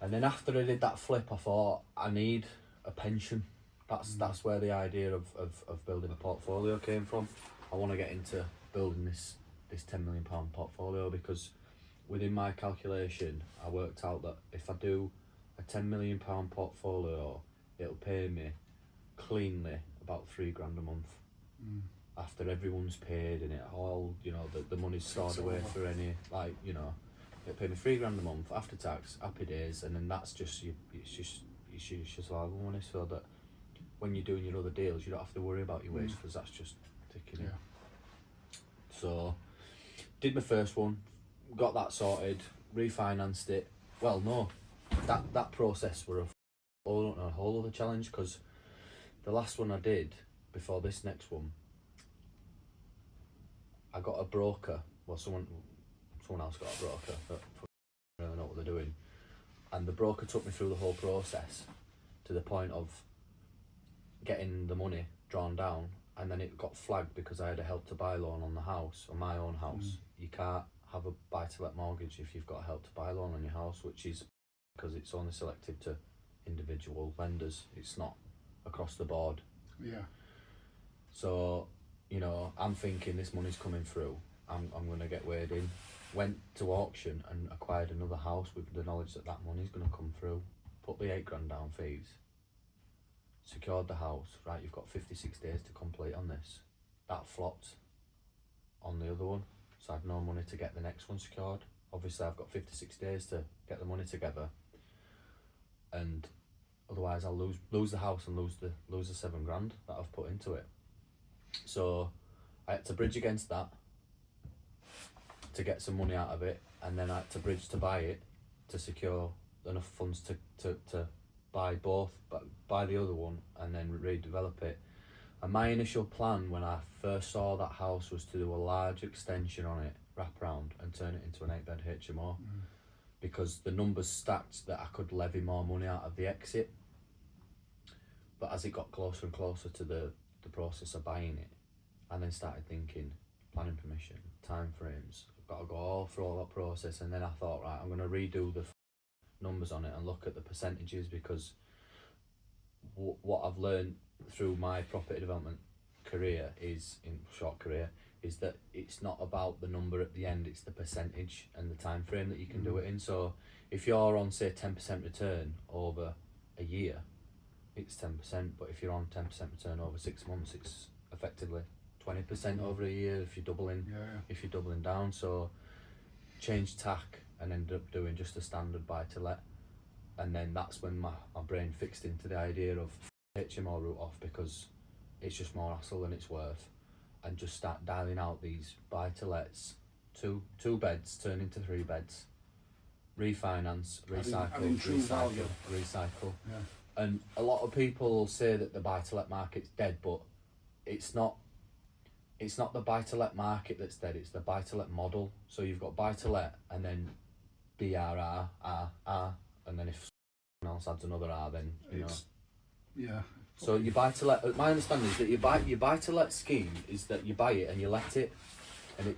And then after I did that flip, I thought I need a pension. That's where the idea of building a portfolio came from. I want to get into building this £10 million portfolio, because within my calculation, I worked out that if I do a £10 million portfolio, it'll pay me cleanly about £3 grand a month. After everyone's paid and it all, you know, the money's stored away for any, like, you know, it'll pay me £3 grand a month after tax, happy days, and then that's just it's just survival money, so that when you're doing your other deals, you don't have to worry about your wage, because that's just ticking in. So did my first one, got that sorted, refinanced it. Well, no, that process were a whole other challenge, because the last one I did before this next one, I got a broker. Well, someone else got a broker that don't really know what they're doing, and the broker took me through the whole process to the point of getting the money drawn down, and then it got flagged because I had a help to buy loan on the house, on my own house. You can't have a buy-to-let mortgage if you've got a help to buy loan on your house, which is because it's only selected to individual lenders. It's not across the board. Yeah. So, you know, I'm thinking this money's coming through. I'm going to get weighed in. Went to auction and acquired another house with the knowledge that money's going to come through. Put the 8 grand down fees. Secured the house. Right, you've got 56 days to complete on this. That flopped on the other one, so I had no money to get the next one secured. Obviously I've got 56 days to get the money together, and otherwise I'll lose the house and lose the 7 grand that I've put into it. So I had to bridge against that, to get some money out of it, and then I had to bridge to buy it to secure enough funds to buy both, but buy the other one and then redevelop it. And my initial plan when I first saw that house was to do a large extension on it, wrap around, and turn it into an 8-bed HMO, because the numbers stacked that I could levy more money out of the exit. But as it got closer and closer to the process of buying it, I then started thinking planning permission, time frames, I've got to go all through all that process. And then I thought, right, I'm going to redo the numbers on it and look at the percentages, because what I've learned through my property development career is that it's not about the number at the end, it's the percentage and the time frame that you can do it in. So if you're on, say, 10% return over a year, it's 10%, but if you're on 10% return over 6 months, it's effectively 20% over a year if you're doubling if you're doubling down. So change tack and ended up doing just a standard buy to let, and then that's when my brain fixed into the idea of HMO route off, because it's just more hassle than it's worth, and just start dialing out these buy to lets, two beds turn into 3 beds, refinance, recycle. And a lot of people say that the buy to let market's dead, but it's not the buy to let market that's dead, it's the buy to let model. So you've got buy to let and then BRR, R, and then if someone else adds another R, then you know. Yeah. So you buy to let. My understanding is that your buy to let scheme is that you buy it and you let it, and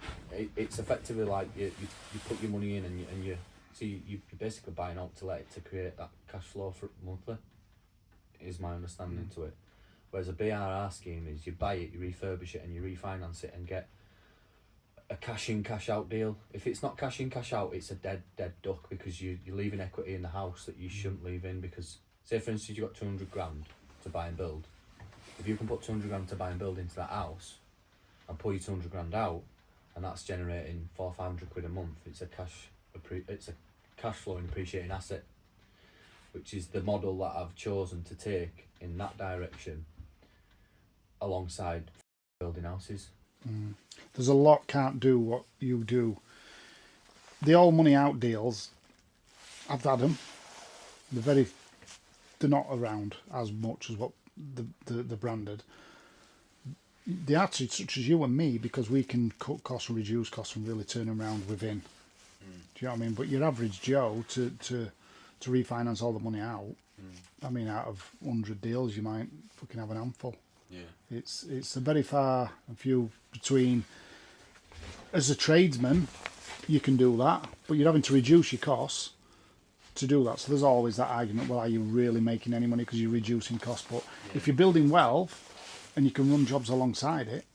it's effectively like you put your money in and you you're basically buying out to let it to create that cash flow for monthly. Is my understanding to it. Whereas a BRR scheme is you buy it, you refurbish it, and you refinance it and get a cash in, cash out deal. If it's not cash in, cash out, it's a dead duck, because you're leaving equity in the house that you shouldn't leave in. Because say for instance you've got 200 grand to buy and build. If you can put 200 grand to buy and build into that house and pull your 200 grand out, and that's generating 400-500 quid a month, it's a cash flowing appreciating asset, which is the model that I've chosen to take in that direction alongside building houses. There's a lot can't do what you do. The all money out deals, I've had them. They're not around as much as what the branded. They are such as you and me, because we can cut costs and reduce costs and really turn around within. Do you know what I mean? But your average Joe to refinance all the money out, I mean, out of 100 deals, you might fucking have an handful. Yeah. It's a very far and few between. As a tradesman, you can do that, but you're having to reduce your costs to do that. So there's always that argument, well, are you really making any money because you're reducing costs? But if you're building wealth and you can run jobs alongside it,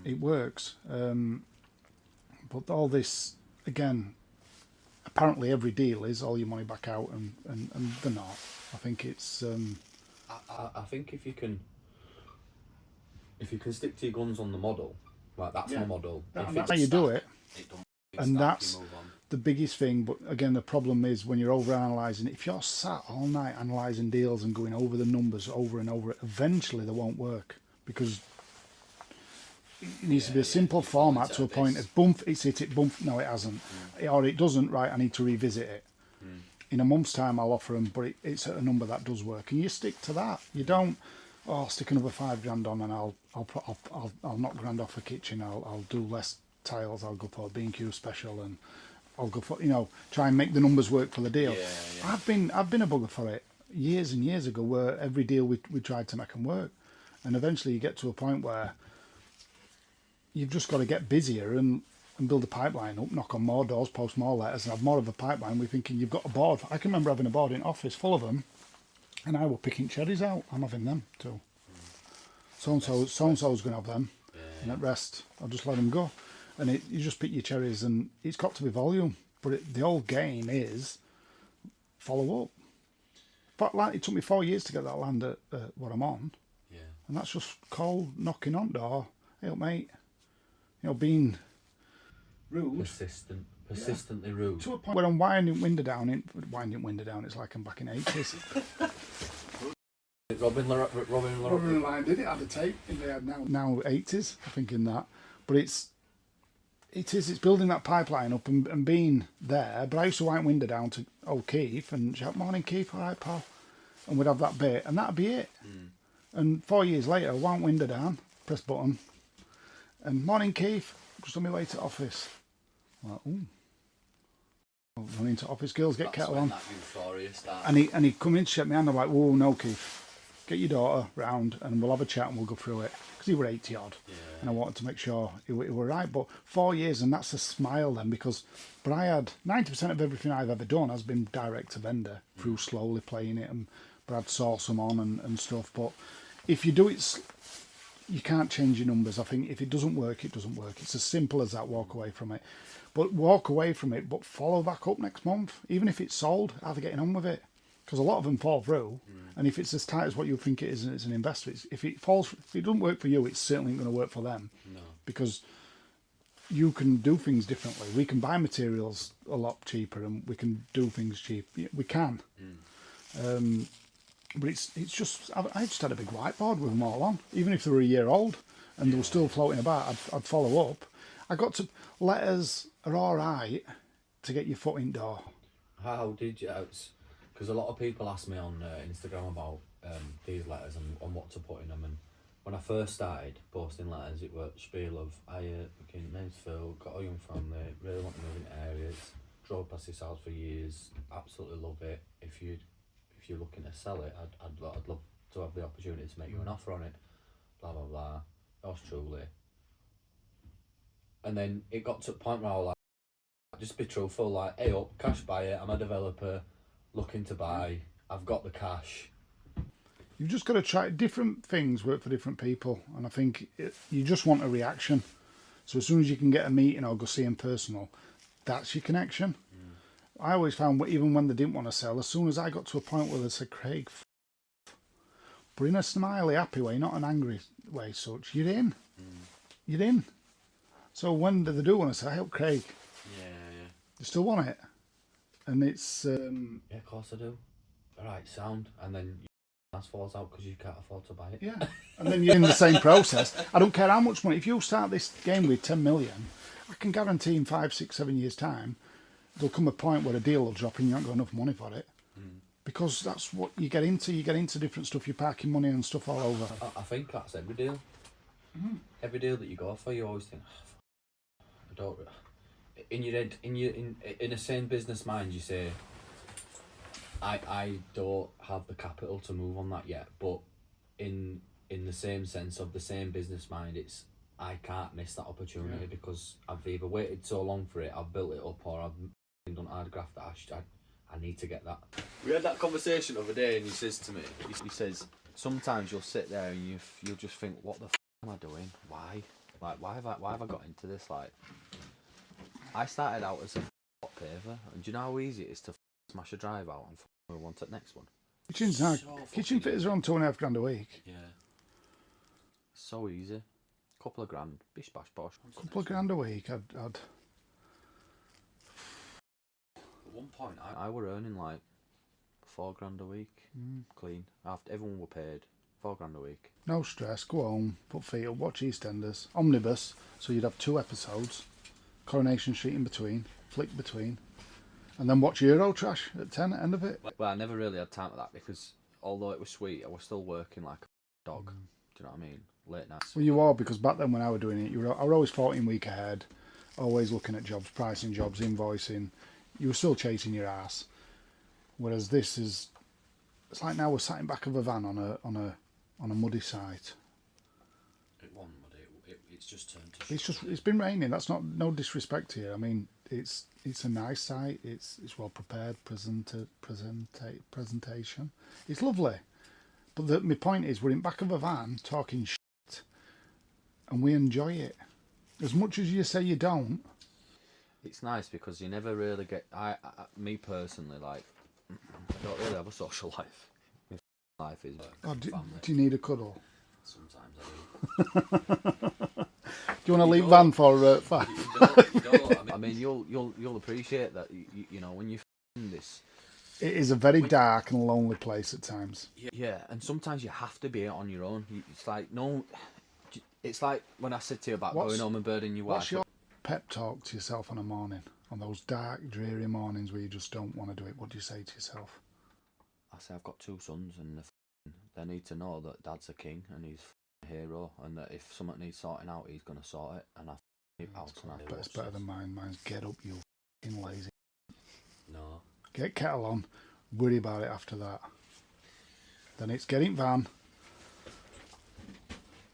it works. But all this, again, apparently every deal is all your money back out, and they're not. I think it's... I think if you can stick to your guns on the model, like that's my model. That's how you do it. And that's the biggest thing. But again, the problem is when you're over analysing it, if you're sat all night analysing deals and going over the numbers over and over, eventually they won't work, because it needs to be a simple format to a point of bump, it's hit it, bump, no it hasn't, or it doesn't, right, I need to revisit it. In a month's time I'll offer them, but it's at a number that does work, and you stick to that. You don't, I'll stick another 5 grand on and I'll knock grand off a kitchen, I'll do less tiles, I'll go for a B&Q special, and I'll go for, try and make the numbers work for the deal. I've been a bugger for it years and years ago, where every deal we tried to make them work, and eventually you get to a point where you've just got to get busier and build a pipeline up, knock on more doors, post more letters, and have more of a pipeline. We're thinking you've got a board. I can remember having a board in office full of them, and I were picking cherries out. I'm having them too. So-and-so's going to have them, and at rest, I'll just let them go. And you just pick your cherries, and it's got to be volume. But the whole game is follow up. But like, it took me 4 years to get that land at what I'm on. Yeah. And that's just cold knocking on door. Hey, up, mate. Being rude. Persistently rude. To a point where I'm winding window down, it's like I'm back in 80s. Robin Line did it, had the tape, and they had now 80s, I think, in that. But it's It is. It's building that pipeline up and being there. But I used to wipe window down to old Keith and shout, "Morning, Keith. All right, pal." And we'd have that bit, and that'd be it. And 4 years later, I wound window down, press button, and "Morning, Keith. Just on my way to office." I'm like, ooh. Running to office, girls, get kettle on. And he'd come in, shake my hand. I'm like, "Whoa, no, Keith. Get your daughter round, and we'll have a chat and we'll go through it." Because he were 80 odd, and I wanted to make sure he were right. But 4 years, and that's a smile then, because but I had 90% of everything I've ever done has been direct to vendor through slowly playing it, and Brad saw some on and stuff. But if you do it, you can't change your numbers. I think if it doesn't work, it doesn't work. It's as simple as that. Walk away from it. But walk away from it, but follow back up next month. Even if it's sold, how are they getting on with it? Because a lot of them fall through. And if it's as tight as what you think it is, and it's an investor, if it doesn't work for you, it's certainly going to work for them. No. Because you can do things differently. We can buy materials a lot cheaper, and we can do things cheap. We can. But it's just, I just had a big whiteboard with them all on, even if they were a year old and they were still floating about. I'd follow up. I got to letters are all right to get your foot in door. How did you? Because a lot of people ask me on Instagram about these letters and what to put in them. And when I first started posting letters, it was spiel of fucking name's Phil, got a young family, really want to move into areas, drove past this house for years, absolutely love it. If you're looking to sell it, I'd love to have the opportunity to make you an offer on it. Blah blah blah. Yours truly. And then it got to the point where I was like, just be truthful, like, hey up, cash buyer, I'm a developer, looking to buy, I've got the cash. You've just got to try different things, work for different people, and I think you just want a reaction. So as soon as you can get a meeting or go see them personal, that's your connection. I always found, even when they didn't want to sell, as soon as I got to a point where they said, "Craig," but in a smiley, happy way, not an angry way, such, you're in. You're in. So when they do want to say, "I help Craig," you still want it, and it's yeah, of course I do. All right, sound, and then your ass falls out because you can't afford to buy it. Yeah, and then you're in the same process. I don't care how much money. If you start this game with 10 million, I can guarantee in 5, 6, 7 years' time, there'll come a point where a deal will drop and you haven't got enough money for it. Because that's what you get into. You get into different stuff. You're parking money and stuff all over. I think that's every deal. Every deal that you go for, you always think, oh, I don't. In your head, in a sane business mind, you say, I don't have the capital to move on that yet. But in the same sense of the same business mind, it's I can't miss that opportunity because I've either waited so long for it, I've built it up, or I've done hard graft that I need to get that. We had that conversation the other day, and he says to me, he says, sometimes you'll sit there and you'll just think, what the f am I doing? Why? Like, why have I got into this? Like, I started out as a paver, and do you know how easy it is to smash a drive out and move on to the next one? Kitchen fitters are on £2.5 grand a week. Yeah. So easy. Couple of grand, bish bash bosh. Couple of grand a week, I'd At one point, I were earning like £4 grand a week, clean. After everyone were paid, £4 grand a week. No stress, go home, put feet up, watch EastEnders, omnibus, so you'd have 2 episodes, Coronation Street in between, flick between, and then watch Eurotrash at 10 at the end of it. Well, I never really had time for that because although it was sweet, I was still working like a dog. Do you know what I mean? Late nights. Well, you are, because back then when I was doing it, I were always 14 week ahead, always looking at jobs, pricing jobs, invoicing. You were still chasing your ass. Whereas this is, it's like now we're sat in back of a van on a muddy site. It wasn't muddy. It's just turned to. It's been raining. That's no disrespect here. I mean, it's a nice site. It's well prepared. Presentation. It's lovely. But my point is, we're in back of a van talking shit, and we enjoy it as much as you say you don't. It's nice because you never really get. Me personally, like, I don't really have a social life. My life is family. Do you need a cuddle? Sometimes I do. Do you want to leave van for 5? You don't. I mean, you'll appreciate that. You know when you this. It is a very dark and lonely place at times. Yeah, and sometimes you have to be on your own. It's like It's like when I said to you about going home and birding your wife. pep talk to yourself on a morning, on those dark, dreary mornings where you just don't want to do it? What do you say to yourself? I say I've got 2 sons, and they need to know that Dad's a king and he's a hero, and that if something needs sorting out, he's gonna sort it. And But it's better than mine. Mine's get up, you fucking lazy. No. Get kettle on. Worry about it after that. Then it's get in van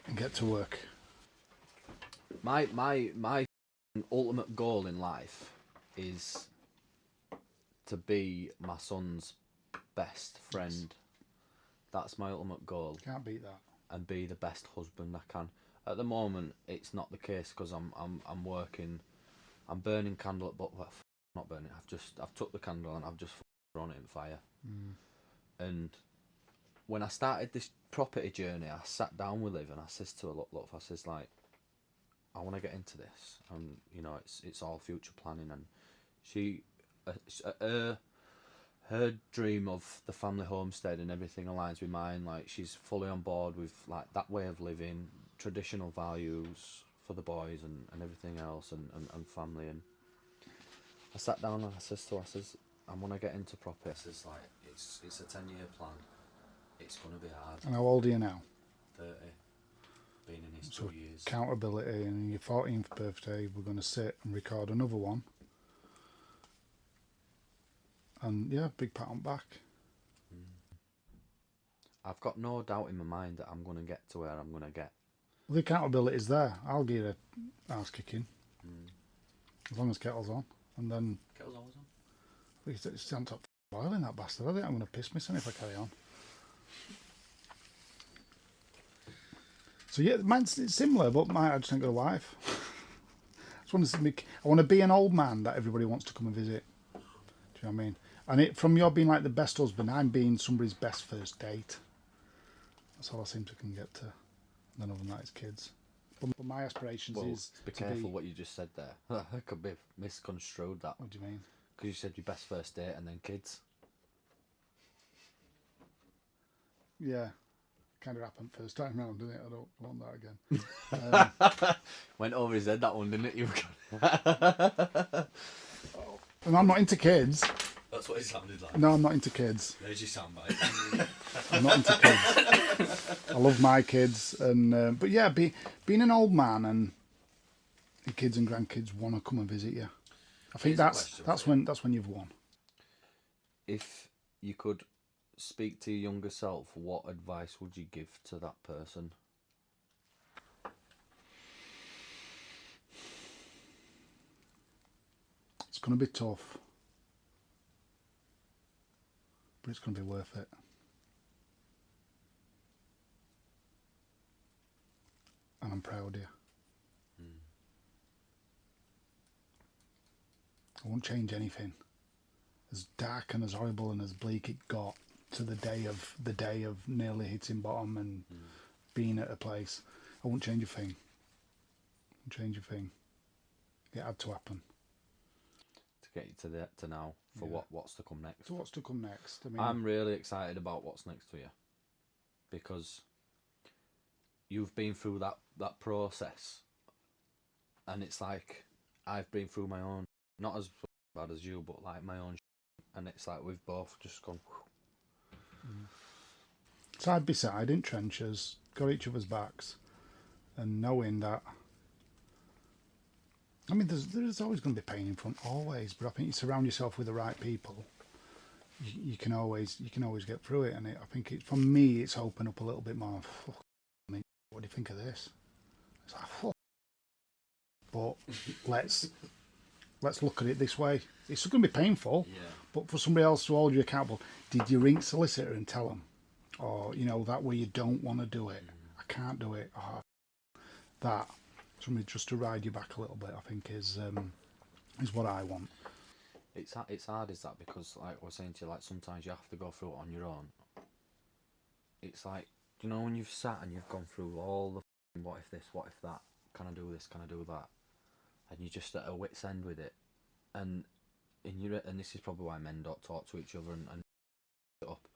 and get to work. My ultimate goal in life is to be my son's best friend. That's my ultimate goal. Can't beat that. And be the best husband I can. At the moment, it's not the case because I'm working. I'm burning candle at, but well, not burning. I've took the candle and I've just thrown it in fire. And when I started this property journey, I sat down with Liv and I says to her, look, I says, like, I want to get into this, and you know, it's all future planning. And she, her dream of the family homestead and everything aligns with mine. Like, she's fully on board with like that way of living, traditional values for the boys and everything else, and family. And I sat down and I says to her, I says, I want to get into property. I says, like, it's a 10-year plan. It's going to be hard. And how old are you now? 30. Been in his So 2 years. accountability, and your 14th birthday, we're going to sit and record another one. And yeah, big pat on back. I've got no doubt in my mind that I'm going to get to where I'm going to get. Well, the accountability is there. I'll give you a ass kicking. As long as kettle's on. And then... Kettle's always on? It's on top boiling, that bastard. I think I'm going to piss myself if I carry on. So yeah, mine's similar, but I just ain't got a wife. I want to be an old man that everybody wants to come and visit. Do you know what I mean? And from your being like the best husband, I'm being somebody's best first date. That's all I seem to can get to. None of them that is kids. But my aspirations is be careful what you just said there. It could be misconstrued, that. What do you mean? Because you said your best first date and then kids. Yeah. Kind of happened first time round, didn't it? I don't want that again. Went over his head, that one, didn't it? You And I'm not into kids. That's what it sounded like. No, I'm not into kids. There's your soundbite. I'm not into kids. I love my kids, and but yeah, being an old man and your kids and grandkids want to come and visit you. I think that's when you've won. If you could speak to your younger self, what advice would you give to that person? It's going to be tough, but it's going to be worth it. And I'm proud of you. I won't change anything. As dark and as horrible and as bleak it got to the day of nearly hitting bottom and being at a place, I won't change a thing. I won't change a thing. It had to happen. To get you to now for what's to come next. So what's to come next? I mean, I'm really excited about what's next for you, because you've been through that process, and it's like I've been through my own, not as bad as you, but like my own, and it's like we've both just gone side by side in trenches, got each other's backs, and knowing that. I mean, there's always going to be pain in front, always. But I think you surround yourself with the right people, you can always get through it. And I think for me, it's opened up a little bit more. I mean, what do you think of this? It's like, but let's look at it this way. It's going to be painful, but for somebody else to hold you accountable, did you ring solicitor and tell them, or that way you don't want to do it? I can't do it. That. Somebody just to ride you back a little bit, I think, is what I want. It's hard, is that, because like I was saying to you, like sometimes you have to go through it on your own. It's like, when you've sat and you've gone through all the what if this, what if that, can I do this, can I do that, and you're just at a wit's end with it, and this is probably why men don't talk to each other and up.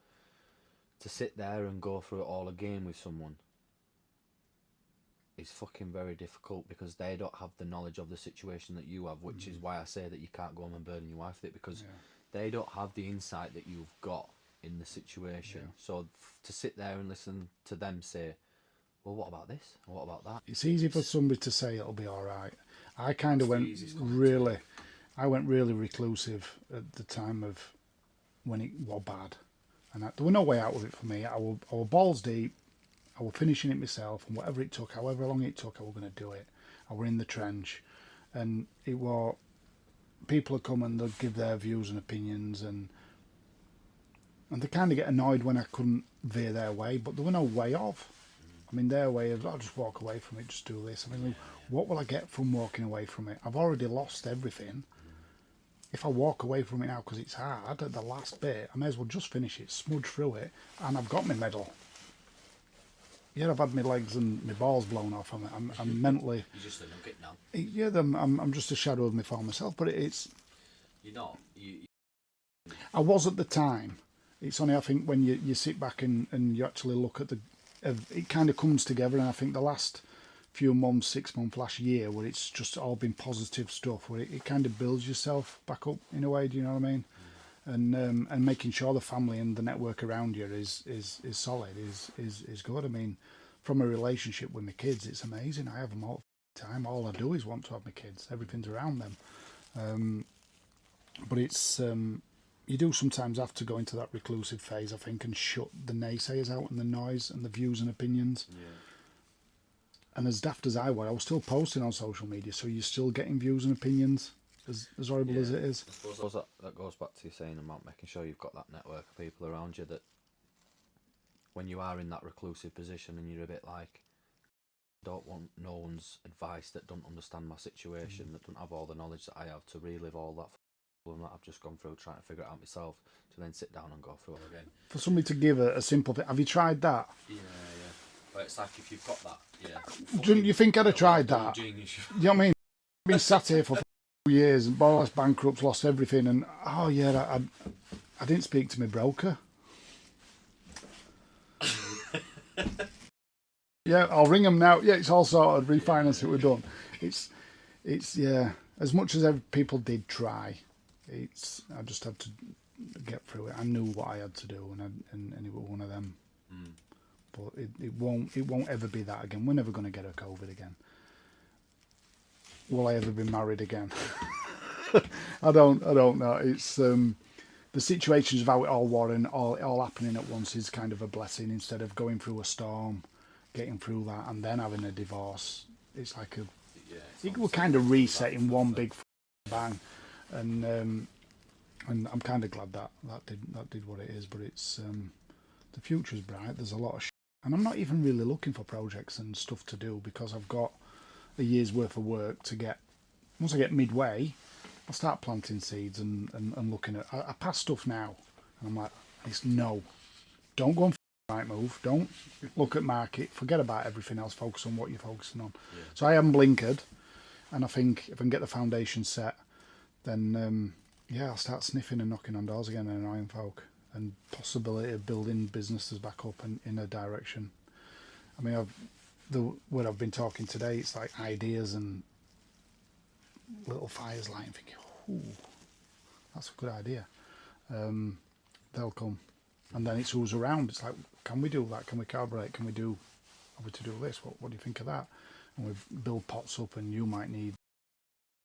To sit there and go through it all again with someone is fucking very difficult, because they don't have the knowledge of the situation that you have, which is why I say that you can't go home and burden your wife with it, because they don't have the insight that you've got in the situation. So to sit there and listen to them say, well, what about this? What about that? It's easy for somebody to say it'll be all right. I kind of went really, I went really reclusive at the time of when it was bad, and there was no way out of it for me. I was balls deep. I was finishing it myself, and whatever it took, however long it took, I was going to do it. I were in the trench, and it was, people would come and they'd give their views and opinions, and they kind of get annoyed when I couldn't veer their way, but there was no way of. I mean, their way of, I'll just walk away from it, just do this. I mean, what will I get from walking away from it? I've already lost everything. If I walk away from it now because it's hard at the last bit, I may as well just finish it, smudge through it, and I've got my medal. Yeah, I've had my legs and my balls blown off. I'm mentally. You're just a nugget now. Yeah, I'm just a shadow of my former self. But it's. You're not. I was at the time. It's only, I think, when you sit back and you actually look at it kind of comes together. And I think the last few months, 6 months, last year, where it's just all been positive stuff, where it kind of builds yourself back up in a way. Do you know what I mean? And making sure the family and the network around you is solid is good. I mean, from a relationship with my kids, it's amazing. I have them all the time. All I do is want to have my kids. Everything's around them. But it's you do sometimes have to go into that reclusive phase, I think, and shut the naysayers out and the noise and the views and opinions. Yeah. And as daft as I was still posting on social media, so you're still getting views and opinions. As horrible as it is. I suppose that goes back to you saying about making sure you've got that network of people around you, that when you are in that reclusive position and you're a bit like, don't want no one's advice, that don't understand my situation, that don't have all the knowledge that I have to relive all that problem that I've just gone through trying to figure it out myself, to then sit down and go through it again. For somebody to give a simple thing, have you tried that? Yeah. But it's like, if you've got that, do you think I'd have tried that? You know what I mean? I've been sat here for years and more or less bankrupt, lost everything, and I didn't speak to my broker. Yeah, I'll ring them now. Yeah, it's all sorted, refinance it, we're done. It's as much as people did try, I just had to get through it. I knew what I had to do, and it was one of them. But it won't ever be that again. We're never going to get a COVID again. Will I ever be married again? I don't know. It's the situations of how it all was and all happening at once is kind of a blessing, instead of going through a storm, getting through that, and then having a divorce. It's like it was kind of resetting one big bang, and I'm kind of glad that did what it is. But it's the future's bright. There's a lot of and I'm not even really looking for projects and stuff to do, because I've got a year's worth of work to get. Once I get midway, I'll start planting seeds and looking at. I pass stuff now, and I'm like, no, don't go on right move. Don't look at market. Forget about everything else. Focus on what you're focusing on. Yeah. So I haven't blinkered, and I think if I can get the foundation set, then I'll start sniffing and knocking on doors again and annoying folk, and possibility of building businesses back up in a direction. I mean, what I've been talking today, it's like ideas and little fires lighting, thinking, ooh, that's a good idea. They'll come, and then it's who's around. It's like, can we do that? Can we carburate? Can we do? Are we to do this? What do you think of that? And we build pots up, and you might need,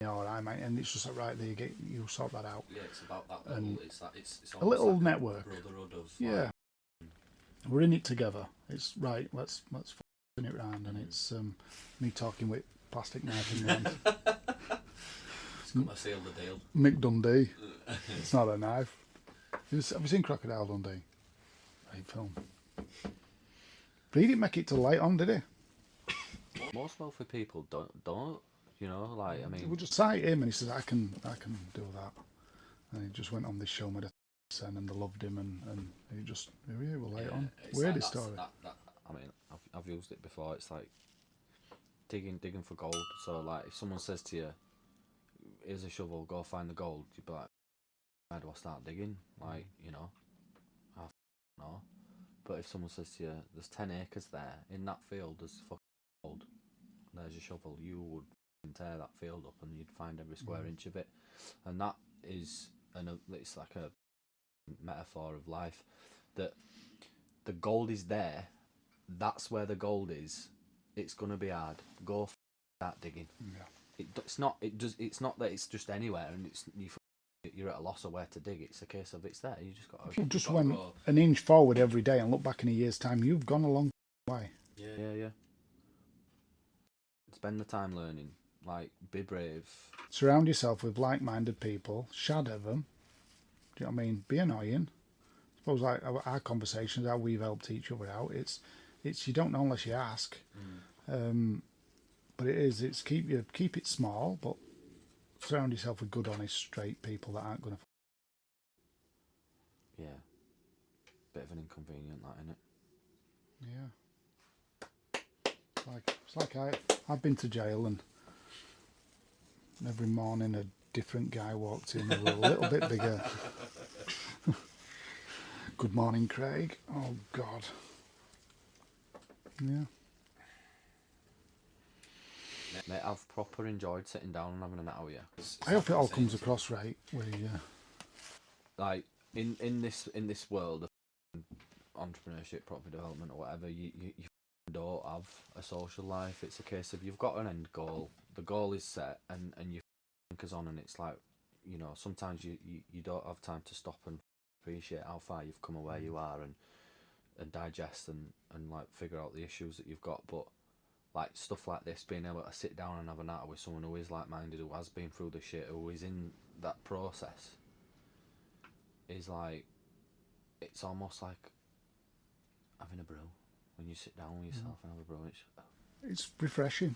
or I might, and it's just like, right there, you sort that out. Yeah, it's about that level. And it's a little like network. Brotherhood of, yeah, we're in it together. It's right. Let's spin it round, and it's me talking with plastic knife in the hand. It's got my seal the deal. Mick Dundee. It's not a knife. Have you seen Crocodile Dundee? Great film. But he didn't make it till late on, did he? Most wealthy people don't. You know, like, I mean, we just cite him, and he says, I can do that. And he just went on this show with a and they loved him, and he just, here we were late on. Weirdest story. I mean, I've used it before. It's like digging for gold. So like, if someone says to you, here's a shovel, go find the gold, you'd be like, where do I start digging? Like, you know, I don't know. But if someone says to you, there's 10 acres there, in that field there's fucking gold, there's your shovel, you would tear that field up and you'd find every square inch of it. And that is it's like a metaphor of life, that the gold is there. That's where the gold is. It's gonna be hard. Go start digging. It's not that it's just anywhere and you're at a loss of where to dig. It's a case of it's there. You just got. If you just went an inch forward every day and look back in a year's time, you've gone a long way. Yeah. Spend the time learning. Like, be brave. Surround yourself with like-minded people. Shadow them. Do you know what I mean? Be annoying. I suppose like our conversations, how we've helped each other out. It's you don't know unless you ask. But it's keep it small, but surround yourself with good, honest, straight people that aren't going to. Yeah. Bit of an inconvenient, that, isn't it? Yeah. It's like I've been to jail, and every morning a different guy walked in who were a little bit bigger. Good morning, Craig. Oh God. Yeah. Mate, I've proper enjoyed sitting down and having a chat with you. I hope it all comes across right with you. Like in this world of entrepreneurship, property development, or whatever, you don't have a social life. It's a case of you've got an end goal. The goal is set, and you focus on, and it's like, you know, sometimes you don't have time to stop and appreciate how far you've come and where you are, and digest and like figure out the issues that you've got. But like stuff like this, being able to sit down and have a natter with someone who is like-minded, who has been through the shit, who is in that process, is like, it's almost like having a brew when you sit down with yourself and have a brew. It's refreshing.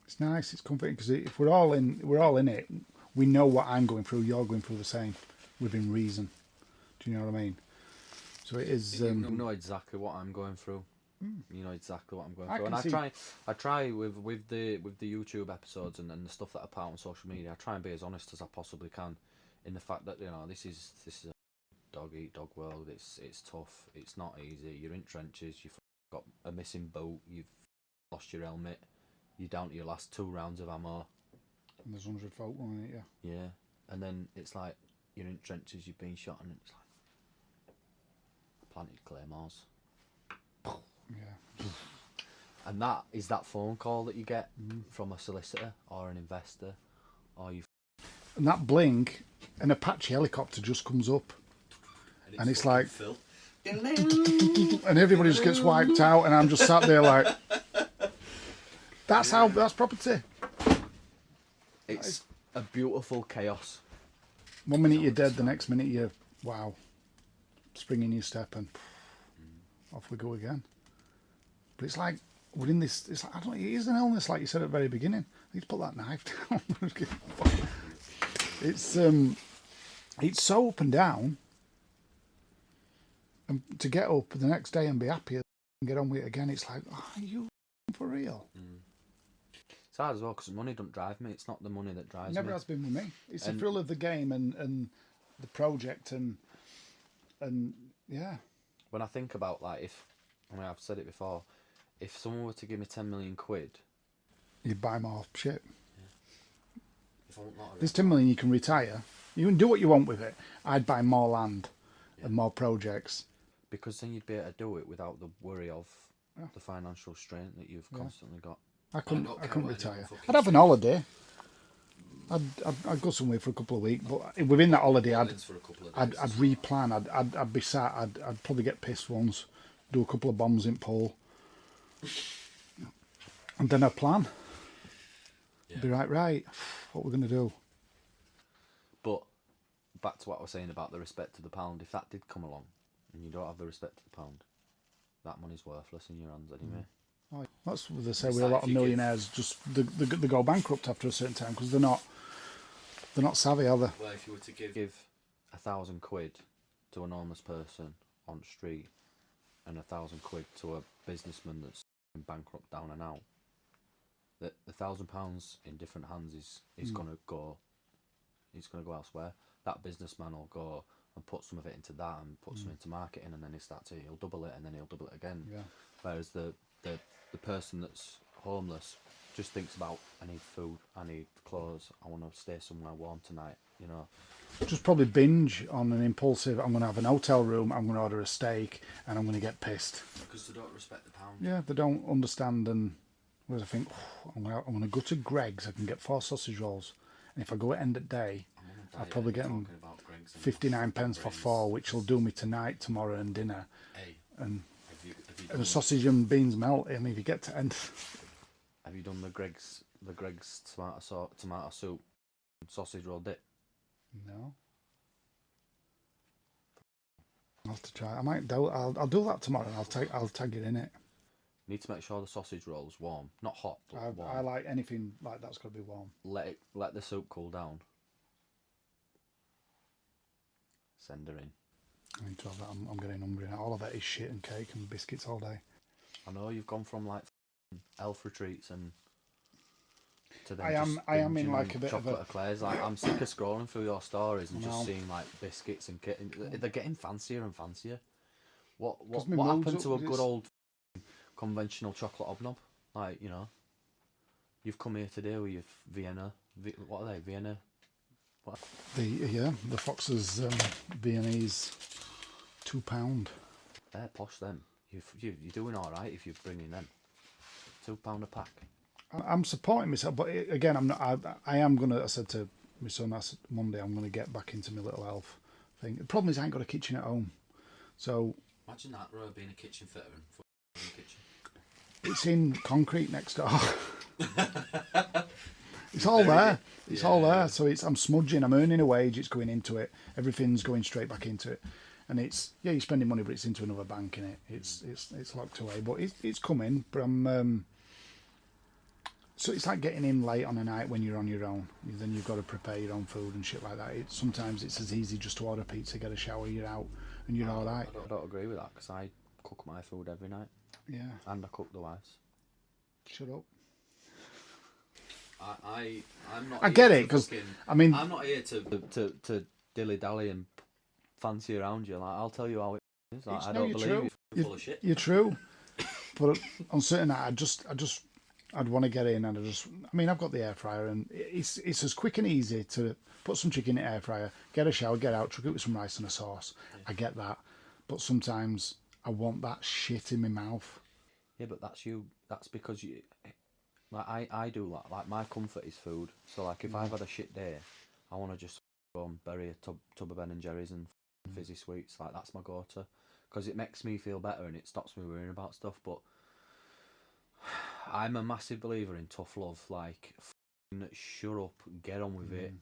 It's nice. It's comforting, because if we're all in it. We know what I'm going through. You're going through the same, within reason. Do you know what I mean? So it is. You know exactly what I'm going through. You know exactly what I'm going through, and I try with the YouTube episodes and the stuff that I put out on social media. I try and be as honest as I possibly can, in the fact that, you know, this is a dog eat dog world. It's tough. It's not easy. You're in trenches. You've got a missing boat. You've lost your helmet. You're down to your last 2 rounds of ammo. And there's 100 folk on it, yeah. Yeah, and then it's like you're in trenches. You've been shot, and it's like planted claymores. Yeah. And that is that phone call that you get from a solicitor or an investor, or you. And that blink, an Apache helicopter just comes up, and it's like, and everybody just gets wiped out, and I'm just sat there like, that's property. It's a beautiful chaos. 1 minute you're dead, the next minute you're, wow, spring in your step, and off we go again. But it's like, we're in this, it's like, I don't know, it is an illness, like you said at the very beginning. I need to put that knife down. It's so up and down, and to get up the next day and be happy and get on with it again, it's like, oh, are you for real? It's hard as well, because money don't drive me. It's not the money that drives me. Never has been with me. It's the thrill of the game and the project and yeah. When I think about, like, I've said it before, if someone were to give me 10 million quid, you'd buy more shit. Yeah. If I want that, there's 10 million you can retire. You can do what you want with it. I'd buy more land and more projects. Because then you'd be able to do it without the worry of the financial strain that you've constantly got. I couldn't retire. I'd have an holiday. I'd go somewhere for a couple of weeks, but within that holiday, I'd replan. I'd be sat. I'd probably get pissed once, do a couple of bombs in pool, and then I'd plan. Yeah. Be right. What we're gonna do. But back to what I was saying about the respect to the pound. If that did come along, and you don't have the respect to the pound, that money's worthless in your hands anyway. Oh, that's what they say with a lot of millionaires. Just they go bankrupt after a certain time because they're not savvy, are they? Well, if you were to give 1,000 quid to an homeless person on the street and 1,000 quid to a businessman that's bankrupt down and out, the £1,000 in different hands is going to go. It's going to go elsewhere. That businessman will go and put some of it into that and put some into marketing, and then he'll double it, and then he'll double it again. Yeah. Whereas the person that's homeless just thinks about, I need food, I need clothes, I want to stay somewhere warm tonight, you know. Just probably binge on an impulsive, I'm going to have an hotel room, I'm going to order a steak, and I'm going to get pissed. Because they don't respect the pound. Yeah, they don't understand, and whereas I think, I'm going to go to Greg's, I can get 4 sausage rolls, and if I go at end of day, I'll probably get them 59 pence for 4, which will do me tonight, tomorrow, and dinner. Hey, and have you sausage and beans melt, and if you get to end... Have you done the Greg's tomato soup sausage roll dip? No. I'll have to try. I might do. I'll do that tomorrow. And I'll tag it in it. You need to make sure the sausage roll's warm, not hot, but warm. I like anything like that's got to be warm. Let the soup cool down. Send her in. I need to have that. I'm getting hungry now. All of that is shit and cake and biscuits all day. I know you've gone from like elf retreats and to them. I am in like a bit of chocolate eclairs. Like I'm sick of scrolling through your stories and just seeing like biscuits and they're getting fancier and fancier. What happened to a good old conventional chocolate hobnob? Like, you know, you've come here today with your Vienna. What are they? Vienna. What? The Fox's Viennese £2. They're posh then. You're doing all right if you're bringing them. £2 a pack. I'm supporting myself, but again, I'm not. I am gonna. I said to my son last Monday, I'm gonna get back into my little elf thing. The problem is I ain't got a kitchen at home, so imagine that, bro, being a kitchen fitter in the kitchen. It's in concrete next door. It's all there. It's all there. So I'm smudging. I'm earning a wage. It's going into it. Everything's going straight back into it. And it's you're spending money, but it's into another bank in it. It's locked away, but it's coming. But I'm so it's like getting in late on a night when you're on your own. Then you've got to prepare your own food and shit like that. Sometimes it's as easy just to order pizza, get a shower, you're out, and you're all right. I don't agree with that because I cook my food every night. Yeah. And I cook the wife's. Shut up. I'm not. I get it because I mean I'm not here to dilly dally and fancy around you. Like I'll tell you how it is. Like, I don't believe you're full of shit. You're true, but on certain night, I'd want to get in, and I mean, I've got the air fryer, and it's as quick and easy to put some chicken in the air fryer, get a shower, get out, chuck it with some rice and a sauce. Yeah. I get that, but sometimes I want that shit in my mouth. Yeah, but that's you. That's because you. Like I do that. Like my comfort is food. So like if I've had a shit day, I want to just go and bury a tub of Ben and Jerry's and fizzy sweets. Like that's my go-to because it makes me feel better and it stops me worrying about stuff. But I'm a massive believer in tough love. Like shut up, get on with it.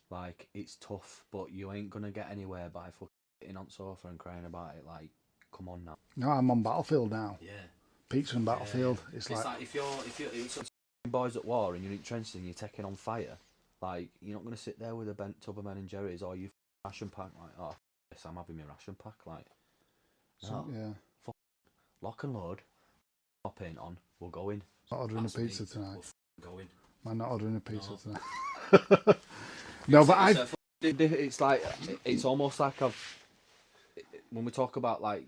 Like it's tough, but you ain't gonna get anywhere by fucking sitting on the sofa and crying about it. Like come on now. No, I'm on Battlefield now. Yeah. Pizza and Battlefield. Yeah. It's like if you're boys at war and you're in trenches and you're taking on fire, like you're not going to sit there with a tub of Ben and Jerry's or you ration pack like, oh yes, I'm having my ration pack, like no, yeah, lock and load, pop paint on, we'll go in. Not ordering a pizza tonight. We'll go in. I'm not ordering a pizza tonight. No, but it's like it's almost like when we talk about like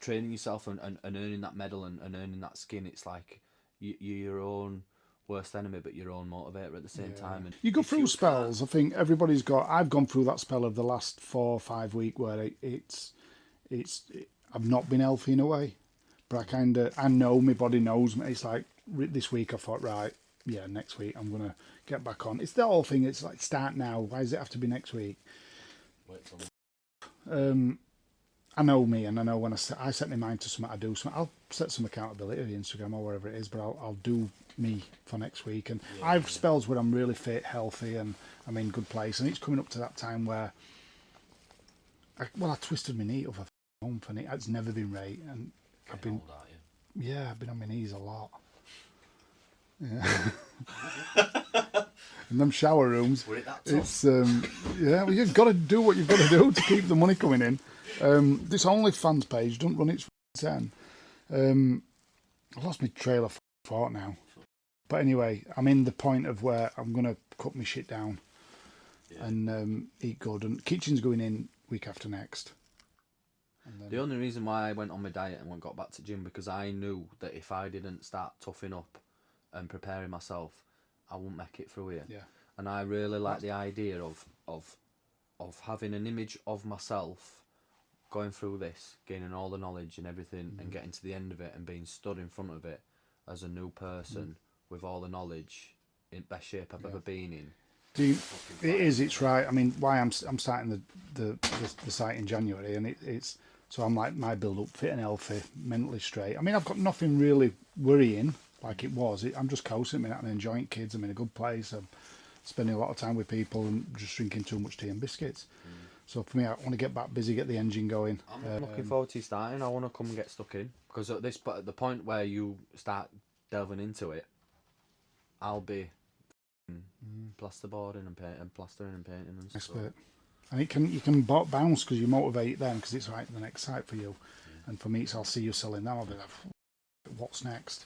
training yourself and earning that medal and earning that skin, it's like you're your own worst enemy but your own motivator at the same time. And you go through spells. I think everybody's I've gone through that spell of the last 4 or 5 weeks where I've not been healthy in a way, but I know my body knows me. It's like this week I thought, right, yeah, next week I'm gonna get back on. It's the whole thing. It's like start now. Why does it have to be next week? Wait till I know me, and I know when I set my mind to something, I do something. I'll set some accountability on Instagram or wherever it is, but I'll do me for next week. And I've spells where I'm really fit, healthy, and I'm in good place. And it's coming up to that time where, I twisted my knee over a month, and it's never been right. And I've been on my knees a lot. Yeah. In them shower rooms, it's well, you've got to do what you've got to do to keep the money coming in. This OnlyFans page don't run its 10. I've lost my trail of thought now, but anyway, I'm in the point of where I'm gonna cut my shit down and eat good. And kitchen's going in week after next. And then, The only reason why I went on my diet and got back to gym, because I knew that if I didn't start toughing up and preparing myself, I wouldn't make it through here. yeah, And I really like the idea of having an image of myself going through this, gaining all the knowledge and everything, and getting to the end of it and being stood in front of it as a new person with all the knowledge, in best shape I've ever been in. it's right. I mean, why I'm starting the site in January, and it's so I'm like my build up fit and healthy, mentally straight. I mean, I've got nothing really worrying like it was. I'm just coasting. I'm enjoying kids. I'm in a good place. I'm spending a lot of time with people and just drinking too much tea and biscuits. So for me, I want to get back busy, get the engine going. I'm looking forward to starting. I want to come and get stuck in, because at the point where you start delving into it, I'll be plasterboarding and painting, plastering and painting and stuff. Expert. And you can bounce because you motivate them because it's right the next site for you. And for me, it's I'll see you selling now. I'll be like, what's next?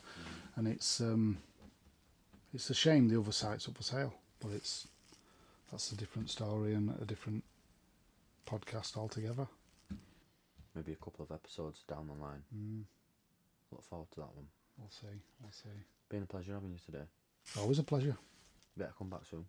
And it's a shame the other site's up for sale, but that's a different story and a different podcast altogether. Maybe a couple of episodes down the line. Look forward to that one. We'll see. Been a pleasure having you today. Always a pleasure. Better come back soon.